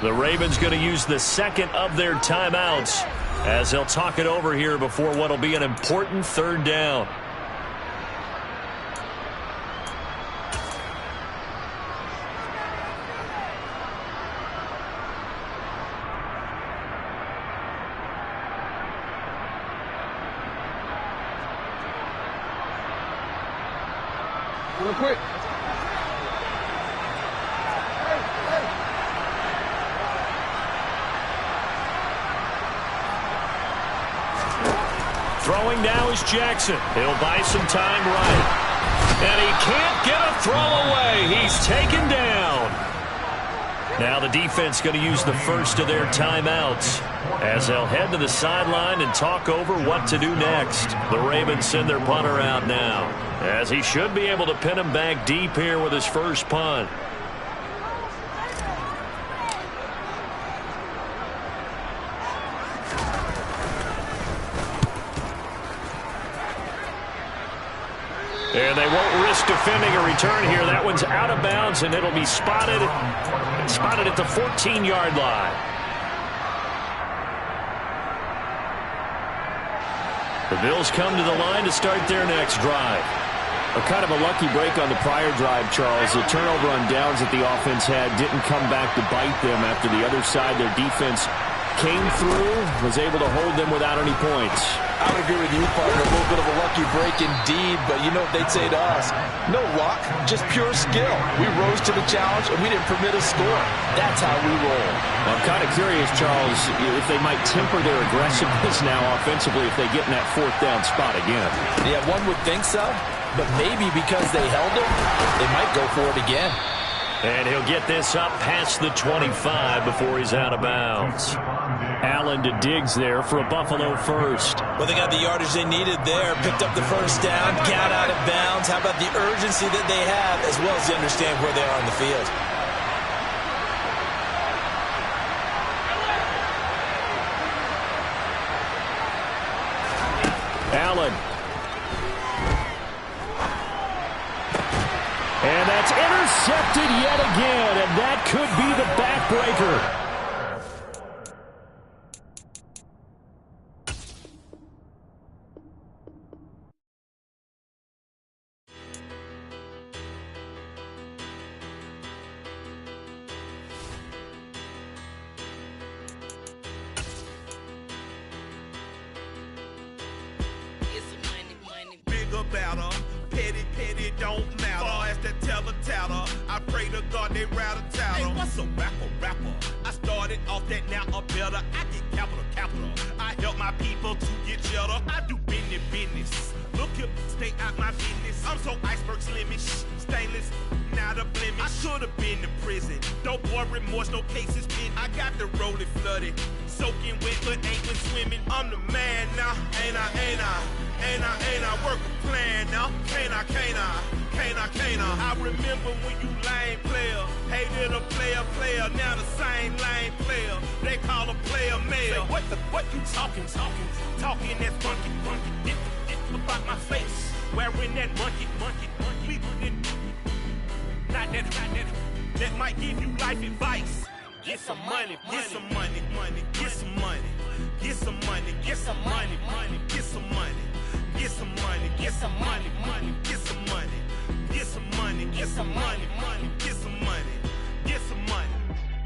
The Ravens going to use the second of their timeouts as they'll talk it over here before what will be an important 3rd down. Real quick. Throwing now is Jackson. He'll buy some time right. And he can't get a throw away. He's taken down. Now the defense going to use the first of their timeouts as they'll head to the sideline and talk over what to do next. The Ravens send their punter out now as he should be able to pin him back deep here with his first punt. And they won't risk defending a return here. That one's out of bounds, and it'll be spotted at the 14-yard line. The Bills come to the line to start their next drive. A kind of a lucky break on the prior drive, Charles. The turnover on downs that the offense had didn't come back to bite them after the other side. Their defense came through, was able to hold them without any points. I would agree with you, partner. A little bit of a lucky break indeed, but you know what they'd say to us? No luck, just pure skill. We rose to the challenge, and we didn't permit a score. That's how we roll. Well, I'm kind of curious, Charles, if they might temper their aggressiveness now offensively if they get in that 4th down spot again. Yeah, one would think so, but maybe because they held it, they might go for it again. And he'll get this up past the 25 before he's out of bounds. Allen to Diggs there for a Buffalo first. Well, they got the yardage they needed there. Picked up the first down, got out of bounds. How about the urgency that they have, as well as they understand where they are on the field? Allen. And that's intercepted yet again, and that could be the backbreaker. About her. Petty, don't matter. Far as that teller, I pray to God they rattle tattle. Hey, what's a rapper? I started off that, now I'm better. I get capital. I help my people to get cheddar. I do business. Look here, stay out my business. I'm so iceberg slimish, stainless, not a blemish. I should've been in prison. Don't boy remorse, no cases pinned. I got the rolling flooded, soaking wet, but ain't been swimming. I'm the man now, ain't I work a plan now. Can't I? I remember when you lame player, hated a player, now the same lame player. They call a player mayor. Say, what you talking that's funky. Get about my face, wearing that monkey. We not that might give you life advice. Get some money.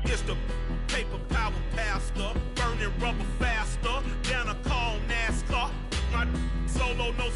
It's the paper power pastor, burning rubber faster, down a call NASCAR. My solo, no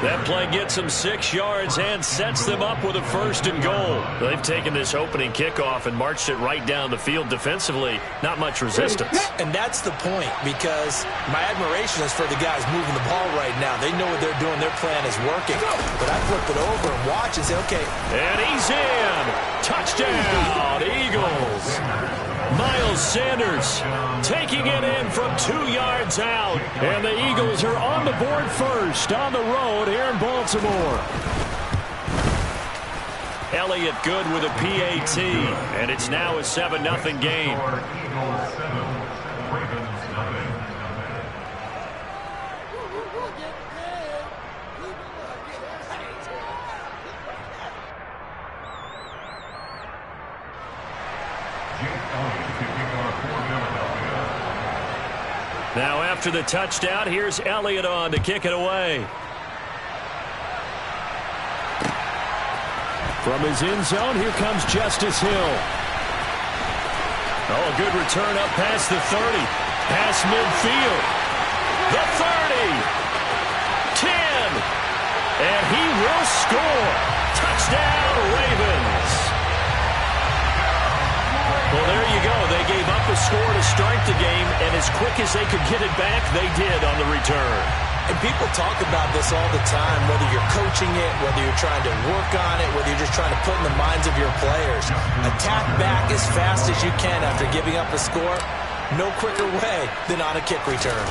That play gets them 6 yards and sets them up with a 1st and goal. They've taken this opening kickoff and marched it right down the field defensively. Not much resistance. And that's the point, because my admiration is for the guys moving the ball right now. They know what they're doing. Their plan is working. But I flip it over and watch and say, okay. And he's in. Touchdown, Eagles. Miles Sanders taking it in from 2 yards out. And the Eagles are on the board first on the road here in Baltimore. Elliott good with a PAT. And it's now a 7-0 game. Now after the touchdown, here's Elliott on to kick it away. From his end zone, here comes Justice Hill. Oh, a good return up past the 30. Past midfield. The 30. 10. And he will score. Touchdown, Ravens. Well, there you go. They gave up a score to start the game, and as quick as they could get it back, they did on the return. And people talk about this all the time, whether you're coaching it, whether you're trying to work on it, whether you're just trying to put in the minds of your players. Attack back as fast as you can after giving up a score. No quicker way than on a kick return.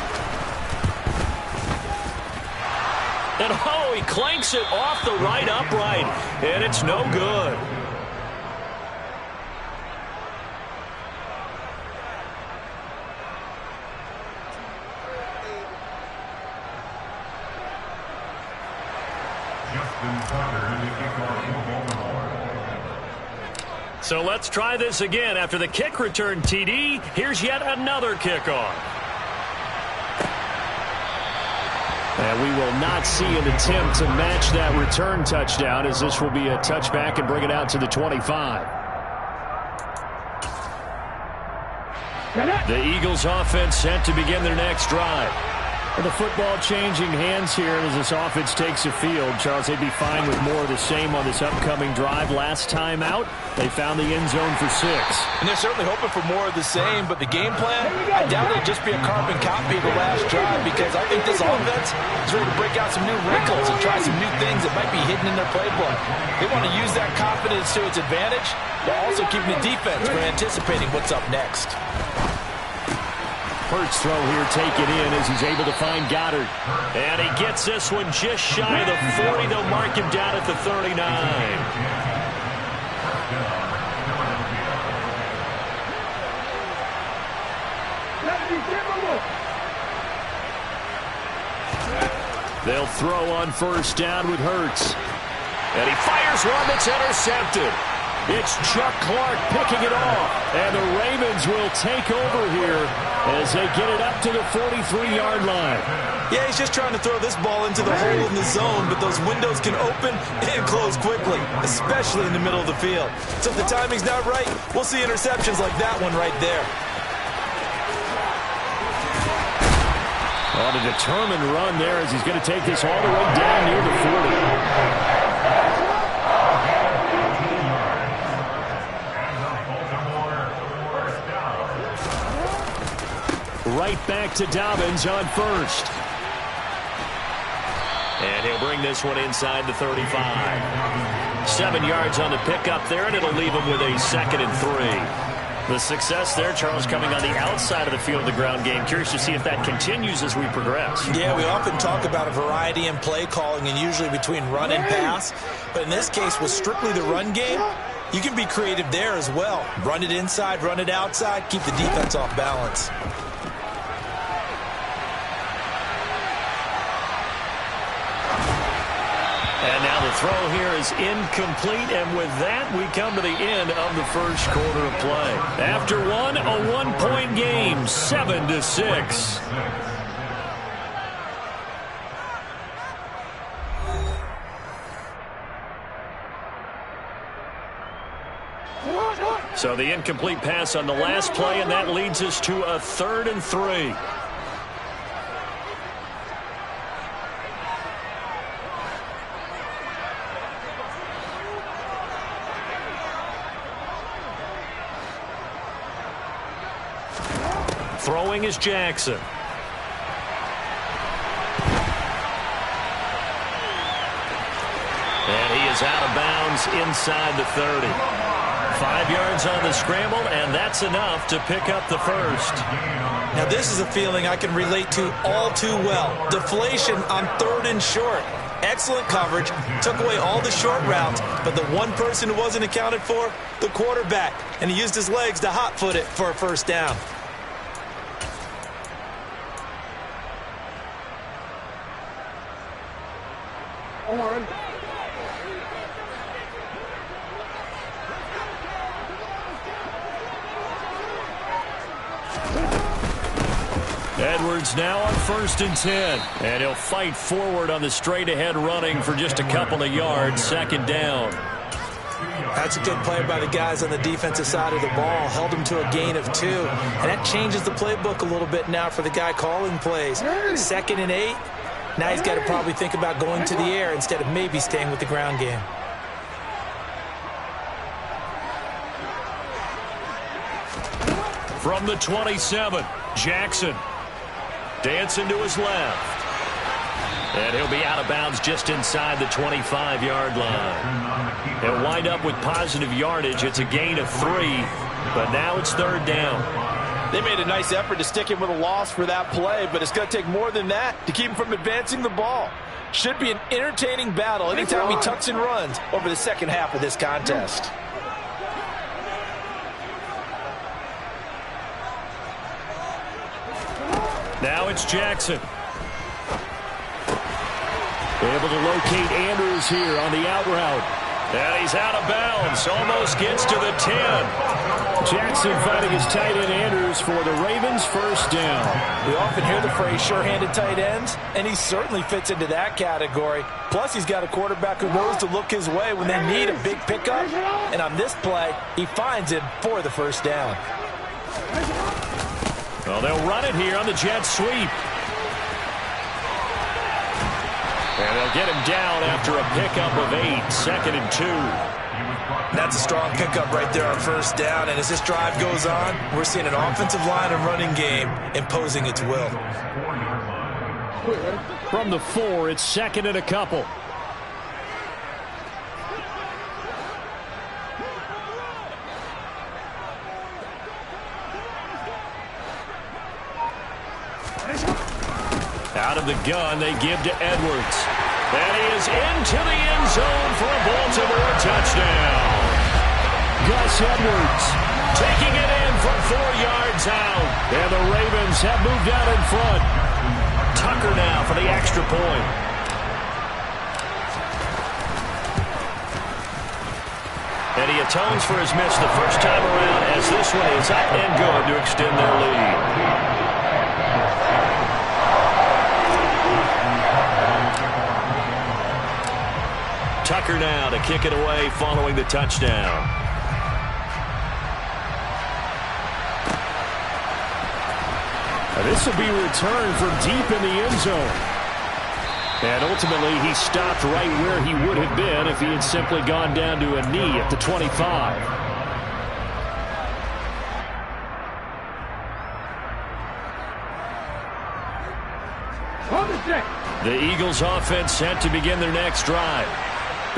And oh, he clanks it off the right upright, and it's no good. So let's try this again. After the kick return TD, here's yet another kickoff. And we will not see an attempt to match that return touchdown, as this will be a touchback and bring it out to the 25. The Eagles offense set to begin their next drive. And the football changing hands here as this offense takes the field. Charles, they'd be fine with more of the same on this upcoming drive. Last time out, they found the end zone for 6. And they're certainly hoping for more of the same, but the game plan, I doubt it'll just be a carbon copy of the last drive, because I think this offense is ready to break out some new wrinkles and try some new things that might be hidden in their playbook. They want to use that confidence to its advantage, while also keeping the defense from anticipating what's up next. Hurts throw here taken in as he's able to find Goddard. And he gets this one just shy of the 40. They'll mark him down at the 39. They'll throw on first down with Hurts. And he fires one that's intercepted. It's Chuck Clark picking it off. And the Ravens will take over here as they get it up to the 43-yard line. Yeah, he's just trying to throw this ball into the hole in the zone, but those windows can open and close quickly, especially in the middle of the field. So if the timing's not right, we'll see interceptions like that one right there. On a determined run there as he's going to take this all the way down near the 40. Right back to Dobbins on first. And he'll bring this one inside the 35. 7 yards on the pickup there, and it'll leave him with a 2nd and 3. The success there, Charles, coming on the outside of the field of the ground game. Curious to see if that continues as we progress. Yeah, we often talk about a variety in play calling and usually between run and pass. But in this case, with strictly the run game, you can be creative there as well. Run it inside, run it outside, keep the defense off balance. And now the throw here is incomplete, and with that, we come to the end of the first quarter of play. After one, a one-point game, 7-6. So the incomplete pass on the last play, and that leads us to a 3rd and 3. Throwing is Jackson. And he is out of bounds inside the 30. 5 yards on the scramble, and that's enough to pick up the first. Now, this is a feeling I can relate to all too well. Deflation on 3rd and short. Excellent coverage, took away all the short routes, but the one person who wasn't accounted for, the quarterback, and he used his legs to hot-foot it for a first down. On. Edwards now on 1st and 10. And he'll fight forward on the straight-ahead running for just a couple of yards. 2nd down. That's a good play by the guys on the defensive side of the ball. Held him to a gain of 2. And that changes the playbook a little bit now for the guy calling plays. 2nd and 8. Now he's got to probably think about going to the air instead of maybe staying with the ground game. From the 27, Jackson. Dancing to his left. And he'll be out of bounds just inside the 25-yard line. He'll wind up with positive yardage. It's a gain of 3, but now it's 3rd down. They made a nice effort to stick him with a loss for that play, but it's going to take more than that to keep him from advancing the ball. Should be an entertaining battle anytime he tucks and runs over the second half of this contest. Now it's Jackson. Able to locate Andrews here on the out route. And he's out of bounds. Almost gets to the 10. Jackson finding his tight end Andrews for the Ravens' 1st down. We often hear the phrase sure-handed tight ends, and he certainly fits into that category. Plus, he's got a quarterback who knows to look his way when they need a big pickup. And on this play, he finds him for the 1st down. Well, they'll run it here on the jet sweep. And they'll get him down after a pickup of 8, 2nd and 2. That's a strong pickup right there on 1st down. And as this drive goes on, we're seeing an offensive line and running game imposing its will. From the 4, it's 2nd and a couple. Out of the gun, they give to Edwards. And he is into the end zone for a Baltimore touchdown. Gus Edwards taking it in from 4 yards out. And the Ravens have moved out in front. Tucker now for the extra point. And he atones for his miss the first time around as this one is up and good to extend their lead. Tucker now to kick it away following the touchdown. Now this will be returned from deep in the end zone. And ultimately he stopped right where he would have been if he had simply gone down to a knee at the 25. The Eagles offense set to begin their next drive.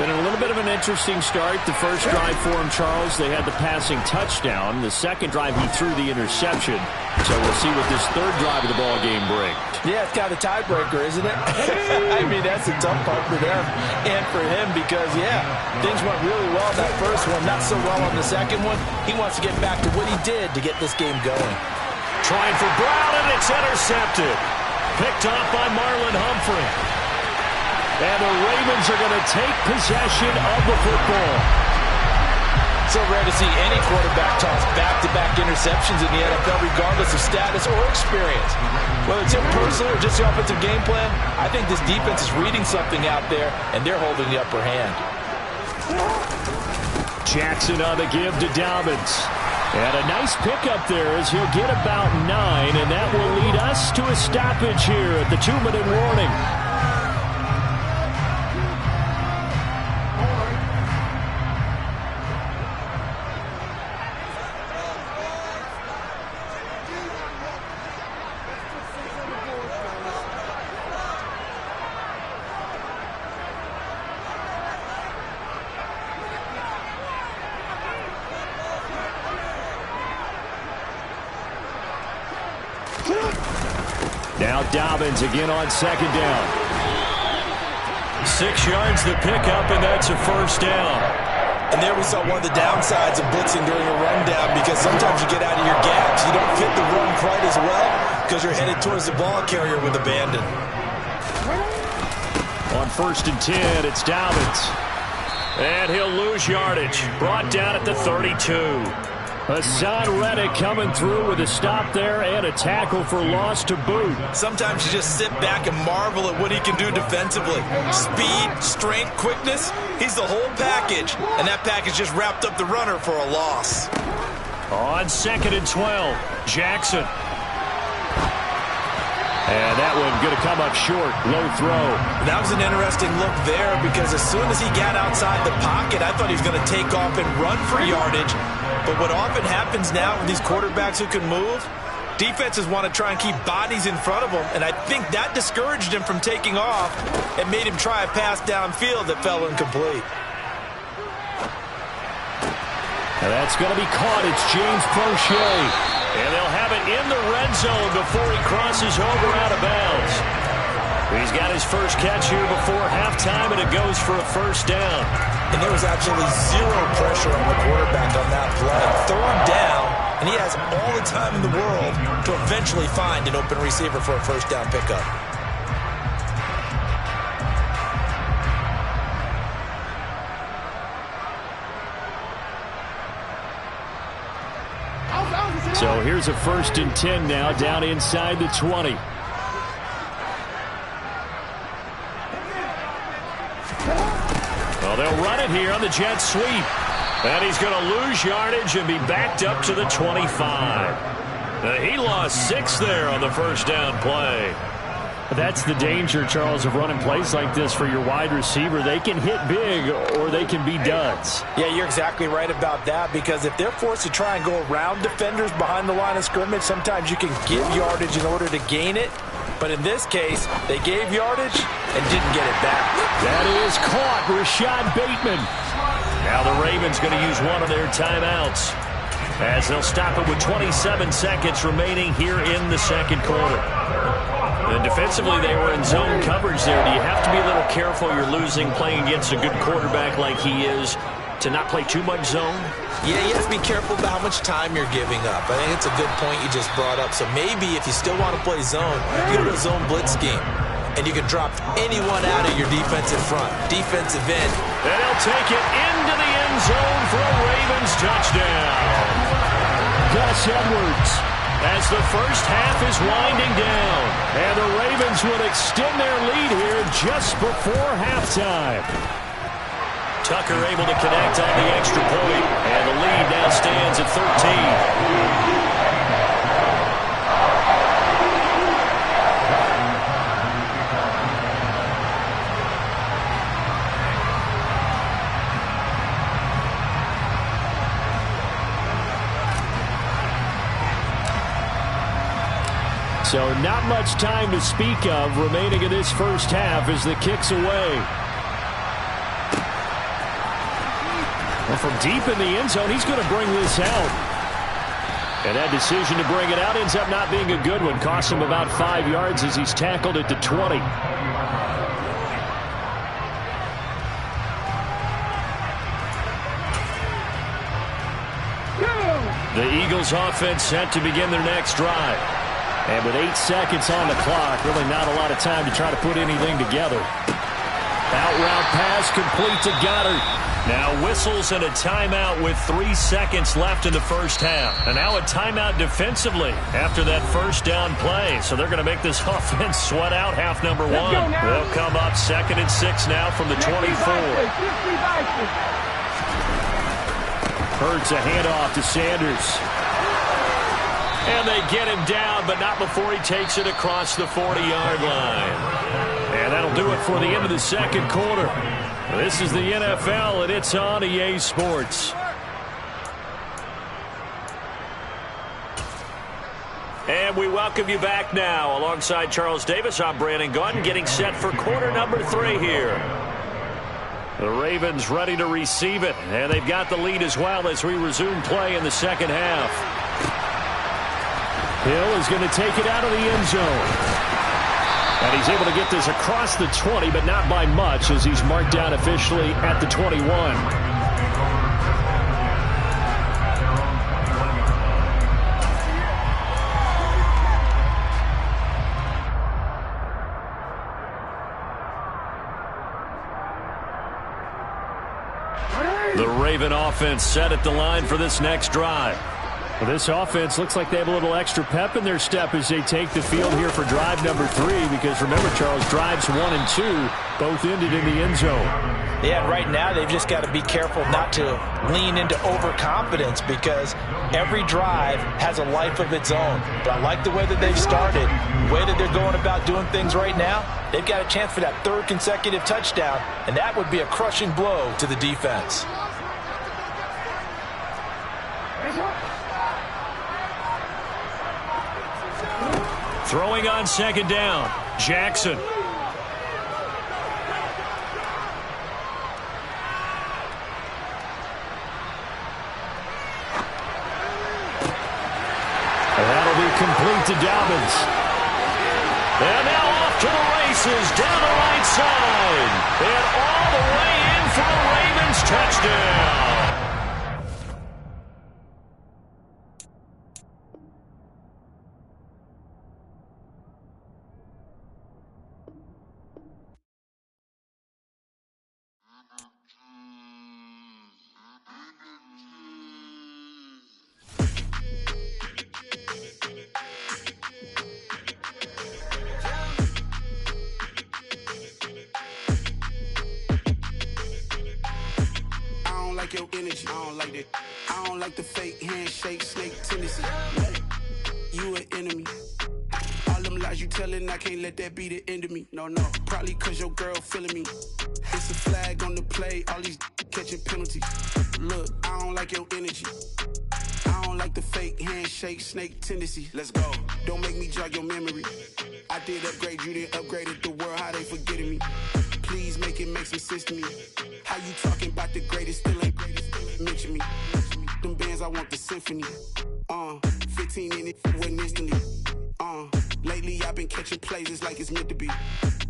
Been a little bit of an interesting start. The first drive for him, Charles, they had the passing touchdown. The second drive, he threw the interception. So we'll see what this third drive of the ball game brings. Yeah, it's kind of a tiebreaker, isn't it? I mean, that's the tough part for them and for him because, yeah, things went really well in that first one, not so well on the second one. He wants to get back to what he did to get this game going. Trying for Brown, and it's intercepted. Picked off by Marlon Humphrey. And the Ravens are going to take possession of the football. So rare to see any quarterback toss back-to-back interceptions in the NFL, regardless of status or experience. Whether it's him personally or just the offensive game plan, I think this defense is reading something out there, and they're holding the upper hand. Jackson on the give to Dobbins. And a nice pickup there as he'll get about 9, and that will lead us to a stoppage here at the 2-minute warning. Now Dobbins again on second down. 6 yards the pickup, and that's a first down. And there we saw one of the downsides of blitzing during a rundown, because sometimes you get out of your gaps. You don't fit the run quite as well because you're headed towards the ball carrier with abandon. On 1st and 10, it's Dobbins. And he'll lose yardage. Brought down at the 32. Hassan Reddick coming through with a stop there and a tackle for loss to boot. Sometimes you just sit back and marvel at what he can do defensively. Speed, strength, quickness, he's the whole package. And that package just wrapped up the runner for a loss. On 2nd and 12, Jackson. And that one going to come up short. Low throw. That was an interesting look there, because as soon as he got outside the pocket, I thought he was going to take off and run for yardage. But what often happens now with these quarterbacks who can move, defenses want to try and keep bodies in front of them, and I think that discouraged him from taking off and made him try a pass downfield that fell incomplete. And that's going to be caught. It's James Prochet. And they'll have it in the red zone before he crosses over out of bounds. He's got his first catch here before halftime, and it goes for a first down. And there was actually zero pressure on the quarterback on that play. 3rd down, and he has all the time in the world to eventually find an open receiver for a first down pickup. So here's a 1st and 10 now, down inside the 20. Well, they'll run it here on the jet sweep. And he's going to lose yardage and be backed up to the 25. He lost 6 there on the first down play. That's the danger, Charles, of running plays like this for your wide receiver. They can hit big or they can be duds. Yeah, you're exactly right about that, because if they're forced to try and go around defenders behind the line of scrimmage, sometimes you can give yardage in order to gain it. But in this case, they gave yardage and didn't get it back. That is caught. Rashad Bateman. Now the Ravens going to use one of their timeouts, as they'll stop it with 27 seconds remaining here in the second quarter. And defensively, they were in zone coverage there. Do you have to be a little careful? You're losing, playing against a good quarterback like he is, to not play too much zone? Yeah, you have to be careful about how much time you're giving up. I think it's a good point you just brought up. So maybe if you still want to play zone, you go to a zone blitz scheme, and you can drop anyone out of your defensive front, defensive end. And he'll take it into the end zone for a Ravens touchdown. Gus Edwards, as the first half is winding down. And the Ravens would extend their lead here just before halftime. Tucker able to connect on the extra point, and the lead now stands at 13. So not much time to speak of remaining in this first half as the kick's away. Well, from deep in the end zone, he's going to bring this out. And that decision to bring it out ends up not being a good one. Costs him about 5 yards as he's tackled at the 20. The Eagles offense set to begin their next drive. And with 8 seconds on the clock, really not a lot of time to try to put anything together. Out route pass complete to Goddard. Now whistles and a timeout with 3 seconds left in the first half. And now a timeout defensively after that first down play. So they're going to make this offense sweat out half number one. They'll come up 2nd and 6 now from the 24. Hurts a handoff to Sanders. And they get him down, but not before he takes it across the 40-yard line. And that'll do it for the end of the second quarter. This is the NFL, and it's on EA Sports. And we welcome you back now. Alongside Charles Davis, I'm Brandon Gaudin, getting set for quarter number 3 here. The Ravens ready to receive it, and they've got the lead as well as we resume play in the second half. Hill is going to take it out of the end zone. And he's able to get this across the 20, but not by much, as he's marked down officially at the 21. The Raven offense set at the line for this next drive. Well, this offense looks like they have a little extra pep in their step as they take the field here for drive number 3, because remember, Charles, drives 1 and 2 both ended in the end zone. Yeah, right now they've just got to be careful not to lean into overconfidence, because every drive has a life of its own. But I like the way that they've started, the way that they're going about doing things right now. They've got a chance for that 3rd consecutive touchdown, and that would be a crushing blow to the defense. Throwing on 2nd down, Jackson. That'll be complete to Dobbins. And now off to the races down the right side. And all the way in for the Ravens touchdown. Your energy, I don't like that. I don't like the fake handshake, snake tendency. You an enemy. All them lies you telling, I can't let that be the end of me. No, probably cause your girl feeling me. It's a flag on the play, all these catching penalties. Look, I don't like your energy. I don't like the fake handshake, snake tendency. Let's go. Don't make me jog your memory. I did upgrade, you didn't upgrade it. The world, how they forgetting me. Please make it make some sense to me. How you talking about the greatest, still ain't greatest, mention me. Them bands, I want the symphony. 15 in it, wasn't instantly. Lately I've been catching plays, it's like it's meant to be.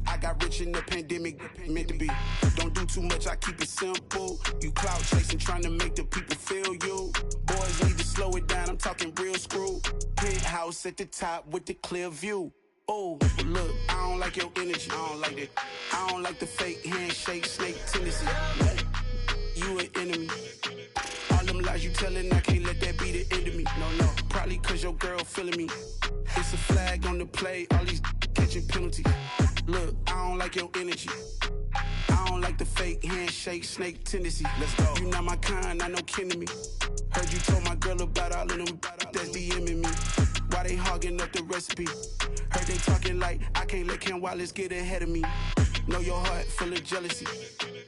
I got rich in the pandemic, meant to be. Don't do too much, I keep it simple. You clout chasing, trying to make the people feel you. Boys need to slow it down, I'm talking real screw. Penthouse at the top with the clear view. Oh, look, I don't like your energy, I don't like that. I don't like the fake handshake, snake tendency. You an enemy. All them lies you telling, I can't let that be the end of me. No, probably cause your girl feeling me. It's a flag on the play, all these catching penalties. Look, I don't like your energy. I don't like the fake handshake, snake tendency. Let's go. You not my kind, I know kin to me. Heard you told my girl about all of them that's DMing me. Why they hogging up the recipe? Heard they talking like I can't let Ken Wallace get ahead of me. Know your heart full of jealousy.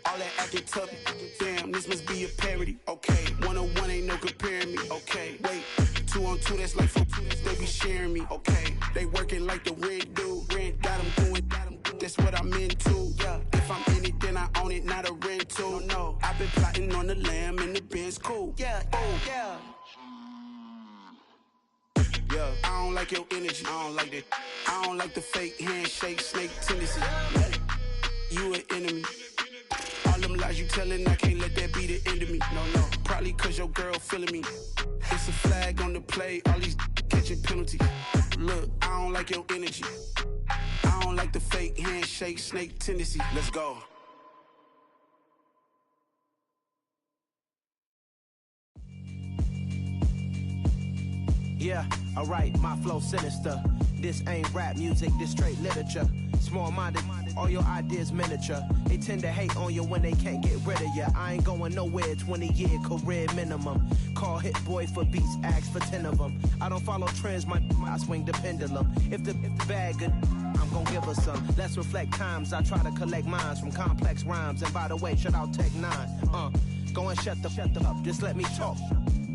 All that acting tough, damn, this must be a parody. Okay, 1-on-1 ain't no comparing me. Okay, wait, 2-on-2, that's like 4, they be sharing me. Okay, they working like the red dude. Red got them doing, that's what I'm into. Yeah, if I'm in it, then I own it, not a rental. No, I've been plotting on the lamb and the Benz cool. Yeah, yeah. Yeah, I don't like your energy, I don't like that. I don't like the fake handshake, snake tendency. You an enemy. All them lies you telling, I can't let that be the end of me. No, probably cause your girl feeling me. It's a flag on the play, all these catching penalties. Look, I don't like your energy. I don't like the fake handshake, snake tendency. Let's go. Yeah, alright, my flow sinister. This ain't rap music, this straight literature. Small-minded, all your ideas miniature. They tend to hate on you when they can't get rid of you. I ain't going nowhere, 20-year career minimum. Call Hit Boy for beats, ask for 10 of them. I don't follow trends, I swing the pendulum. If the bag good, I'm gon' give her some. Let's reflect times, I try to collect minds from complex rhymes. And by the way, shout out Tech 9. Go and shut the up, just let me talk.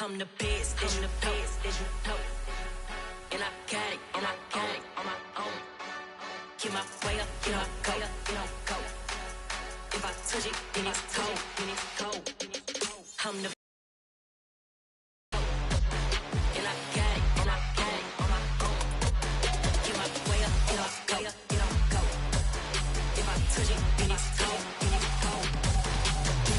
I'm the best, I'm the best, as you know. And I got it, on my own. Get my way up, get my go, go. If I touch it, then it's cold. I'm the and I got it, on my own. Get my way up, get my go. If I touch it, then it's cold.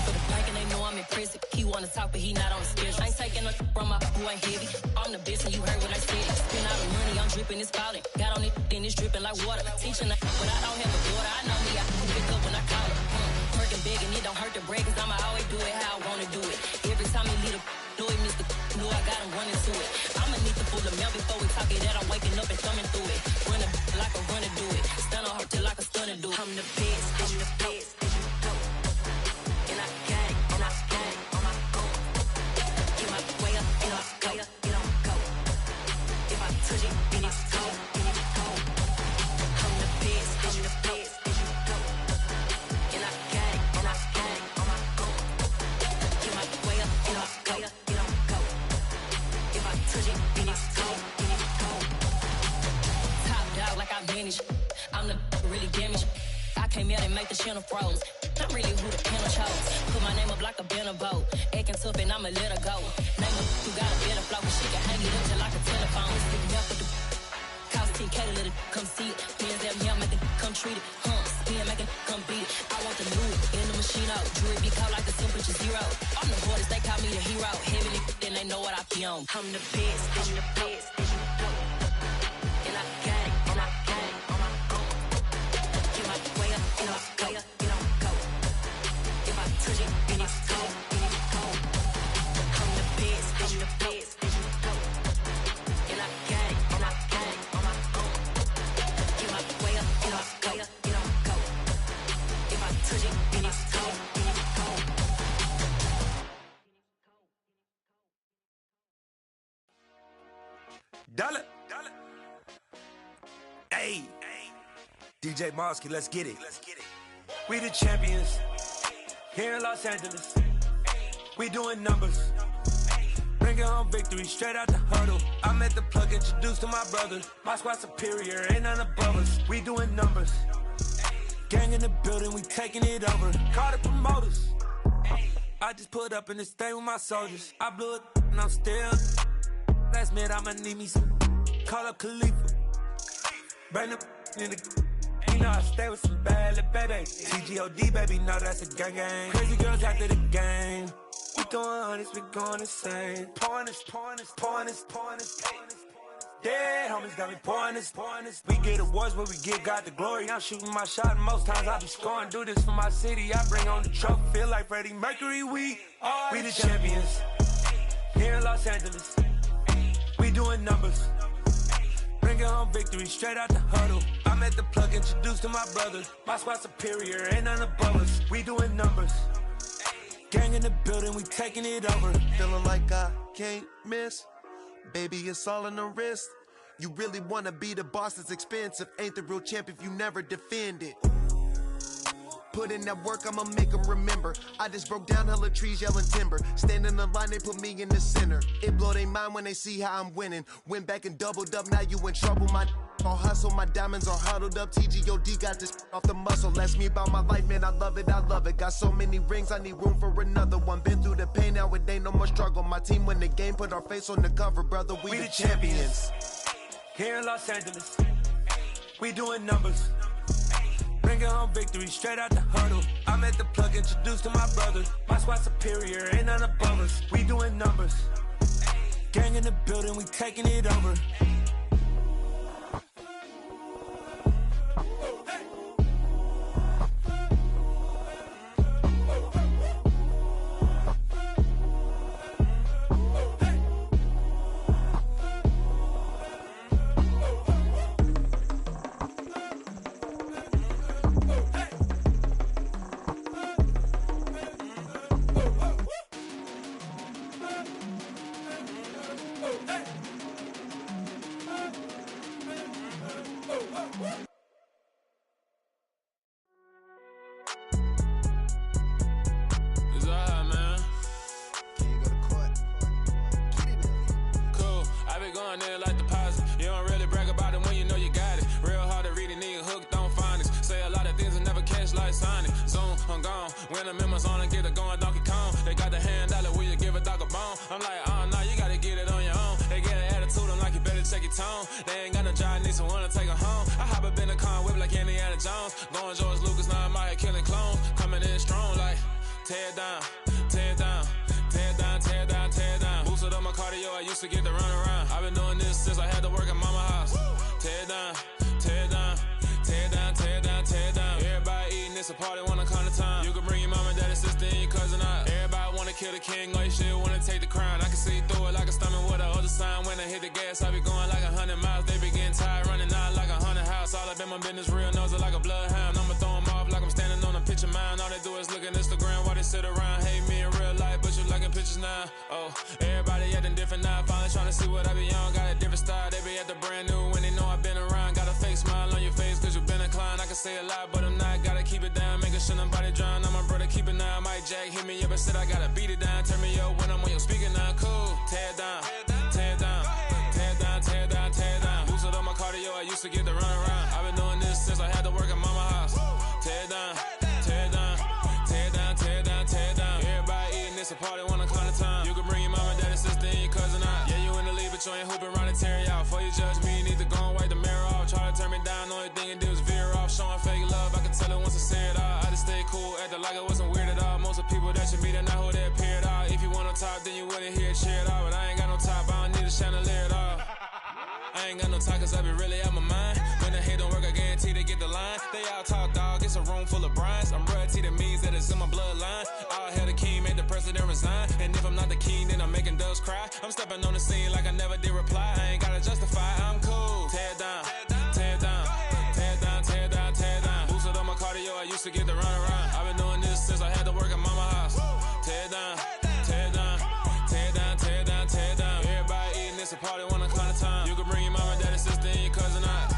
For the bank and they know I'm impressive. He wanna talk, but he not on the schedule. I ain't taking no from my who ain't heavy. I'm the best, and you heard what I said. Spend all the money, I'm dripping, it's falling. Got on it, then it's dripping like water. Teaching her, but I don't have a daughter. I know me, I can pick up when I call her. Working big, and it don't hurt to break, cause I'ma always do it how I wanna do it. Every time he lead a know he missed the know I got him running to it. I'ma need the full amount before we talk it that I'm waking up and thumbing through it. Running like a runner do it. Stun on her till like a stunner do it. I'm the best, I'm the best, as you know. And I got it, on my own. Get my way up, get my go. If I touch it, then it's cold. I'm the best, I'm the best, as you know. And I got it, on my own. Get my way up, get my go. If I touch it, then it's cold. Top dog like I manage. I'm the really damaged. I came out and make the channel froze. I'm really who the panel chose. Put my name up like a banner boat. Acting tough and I'ma let her go. Name her who got a better flow. She can hang it up just like a telephone. Stick me up with the cost 10K to let it come see it. Hands at me, I make it come treat it. Spin, make it come beat it. I want the new in the machine out. Jewelry be cold like the temperature zero. I'm the hardest, they call me the hero. Heavy then they know what I be on. I'm the best, I'm the best, as you know. And I got it, on my own. Get my way up, get my go. If I touch it, then it's cold. I'm the best, as you know. And I got it, on my own. Get my way up, get my go. If I touch it, then it's cold. Dollar. Hey. DJ Mosky, let's get it. We the champions here in Los Angeles. We doing numbers. Bringing home victory straight out the huddle. I'm at the plug, introduced to my brother. My squad superior, ain't none above us. We doing numbers. Gang in the building, we taking it over. Call the promoters. I just put up in this thing with my soldiers. I blew it and I'm still. Last minute I'ma need me some. Call up Khalifa. Bring the in the. You know I stay with some bad little baby. TGOD baby, know that's a gang. Crazy girls after the game. We going honest, we going insane. Pouring this. Dead homies got me pouring this. We get awards, but we give God the glory. I'm shooting my shot, and most times I be scoring. Do this for my city, I bring on the trophy. Feel like Freddie Mercury, we the champions here in Los Angeles. We doing numbers. Bringing home victory straight out the huddle. I'm at the plug, introduced to my brother. My squad superior, ain't none above us. We doing numbers. Gang in the building, we taking it over. Feeling like I can't miss. Baby, it's all in the wrist. You really wanna be the boss, it's expensive. Ain't the real champ if you never defend it. Put in that work, I'ma make them remember. I just broke down hella trees, yelling timber. Stand in the line, they put me in the center. It blow their mind when they see how I'm winning. Went back and doubled up, now you in trouble. My all hustle, my diamonds are huddled up. TGOD got this off the muscle. Ask me about my life, man, I love it. Got so many rings, I need room for another one. Been through the pain, now it ain't no more struggle. My team win the game, put our face on the cover, brother. We the champions. Here in Los Angeles, we doing numbers. Bringing home victory straight out the huddle. I'm at the plug, introduced to my brother. My squad superior, ain't none above us. We doing numbers. Gang in the building, we taking it over. gone. When the members on and get it going, Donkey Kong. They got the hand dollar, will you give a dog a bone? I'm like, nah, you gotta get it on your own. They get an attitude, I'm like, you better check your tone. They ain't got no job, need someone to take her home. I hop up in the car, whip like Indiana Jones. Going George Lucas, now I'm out here killing clones. Coming in strong like, tear down, tear down, tear down, tear down, tear down. Boosted up my cardio, I used to get to run around. I've been doing this since I had to work at mama house. Tear down, tear down, tear down, tear down, tear down. Everybody eating, it's a party, wanna come to time. You can bring your mama, daddy, sister, and your cousin out. Everybody wanna kill the king, like shit, wanna take the crown. I can see through it like a stomach with a other sign. When I hit the gas, I be going like 100 miles. They be getting tired, running out like 100 house. All up in my business, real nose like a bloodhound. I'ma throw them off like I'm standing on a picture mound. All they do is look at Instagram while they sit around. Hate me in real life, but you liking pictures now. Oh, everybody acting different now. Finally trying to see what I be on. Got a different style, they be at the brand new when they know I've been around. Got a fake smile on your face cause you been inclined. I can say a lot, but I'm not. Gotta keep it down, making sure nobody drown. I'm my brother, keep it now. Mike Jack hit me up and said I gotta beat it down. Turn me up when I'm on your speaker now. Cool, tear down, tear down, tear down, tear down, tear down. Boosted up my cardio, I used to get to run around. I've been doing this since I had to work at mama house. Tear down, tear down, tear down, tear down, tear down. Everybody eating, it's a party, wanna come to time. You can bring your mama, daddy, sister, and your cousin out. Yeah, you in the league, but you ain't hooping around and tear you out. Before you judge me, you need to go and wipe the mirror off. Try to turn me down, only thing it did was veer off. Showing fake love, I can tell it once I say it all. I just stay cool, acting like it wasn't weird at all. Most of the people that you meet are not who they appear at all. If you want on top, then you wouldn't hear it cheer at all. But I ain't got no top, I don't need a chandelier at all. I ain't got no time cause I be really out my mind. When the hate don't work, I guarantee they get the line. They all talk dog, it's a room full of brines. I'm royalty, that means that it's in my bloodline. All hail the king, made the president resign. And if I'm not the king, then I'm making doves cry. I'm stepping on the scene like I never did reply. I ain't gotta justify, I'm cool. Tear down, tear down, tear down, tear down, tear down. Boosted up my cardio, I used to get to run around. I've been doing this since I had to work at mama house. Tear down, tear down, tear down, tear down, tear down. Everybody eating, it's a party, wanna come to time. You can bring your mama, daddy, sister, and your cousin out.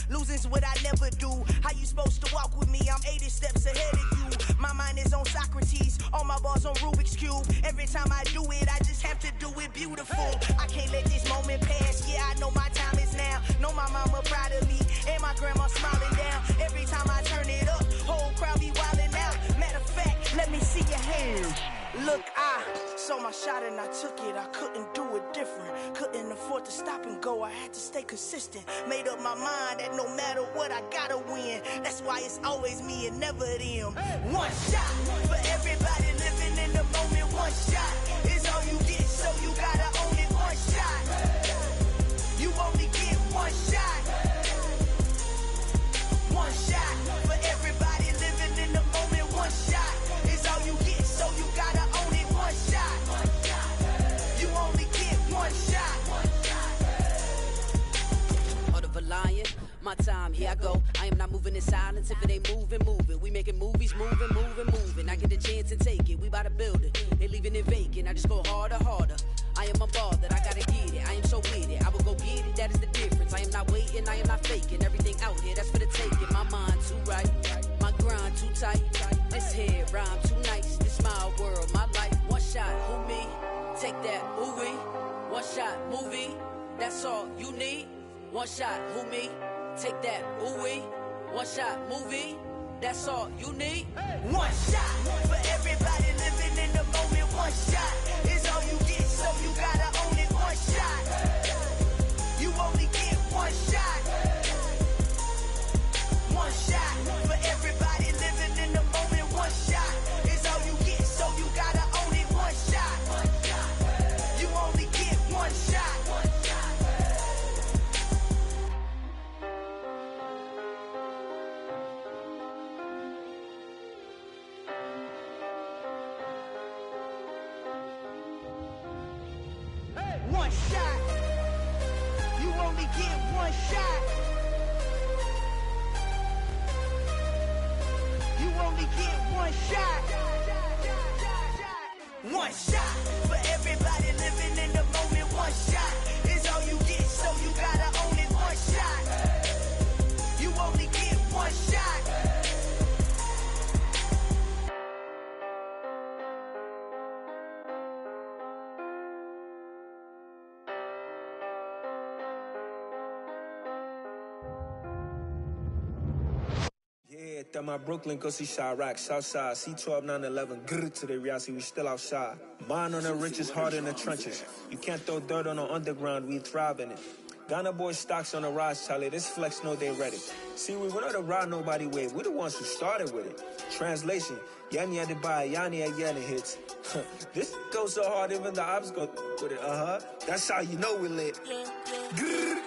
Losing's what I never do. How you supposed to walk with me? I'm 80 steps ahead of you. My mind is on Socrates, all my bars on Rubik's Cube. Every time I do it, I just have to do it beautiful. I can't let this moment pass. Yeah, I know my time is now. Know my mama proud of me, and my grandma smiling down. Every time I turn it up, whole crowd be wildin' out. Matter of fact, let me see your hands. Look, I saw my shot and I took it. I couldn't do it different. Couldn't afford to stop and go. I had to stay consistent. Made up my mind that no matter what, I gotta win. That's why it's always me and never them. One shot for everybody living in the moment. One shot is all you get, so you gotta own it. One shot. You only get one shot. One shot for everybody living in the moment. One shot is all you get, so you gotta own it. One shot. You only get one shot. Heart of a lion, my time, here I go. I am not moving in silence. If it ain't moving, moving. We making movies, moving, moving, moving. I get a chance and take it. We bout to build it. They leaving it vacant. I just go harder, harder. I am unbothered, I gotta get it. I am so with it. I will go get it, that is the difference. I am not waiting, I am not faking. Everything out here, that's for the taking. My mind too right, my grind too tight. This head rhyme too nice. This my world, my life. One shot, who me? Take that, ooh wee. One shot, movie. That's all you need. One shot, who me? Take that, ooh wee. One shot, movie. That's all you need. One shot for everybody living in the moment. One one shot. You only get one shot. You only get one shot. One shot for everybody living in the moment. One shot is all you get, so you gotta own it. One shot. You only get one shot. Yeah, that my Brooklyn, go see Chirac, Southside, C12, 911, grr to the reality, we still outside. Mine on the riches, hard in the trenches. You can't throw dirt on the underground, we thrive in it. Ghana boys stocks on the rise, Charlie, this flex know they ready. See, we not to ride nobody wave, we the ones who started with it. Translation, Yanni had to buy, Yanni had Yanni hits. This goes so hard, even the ops go with it, That's how you know we lit. Grr.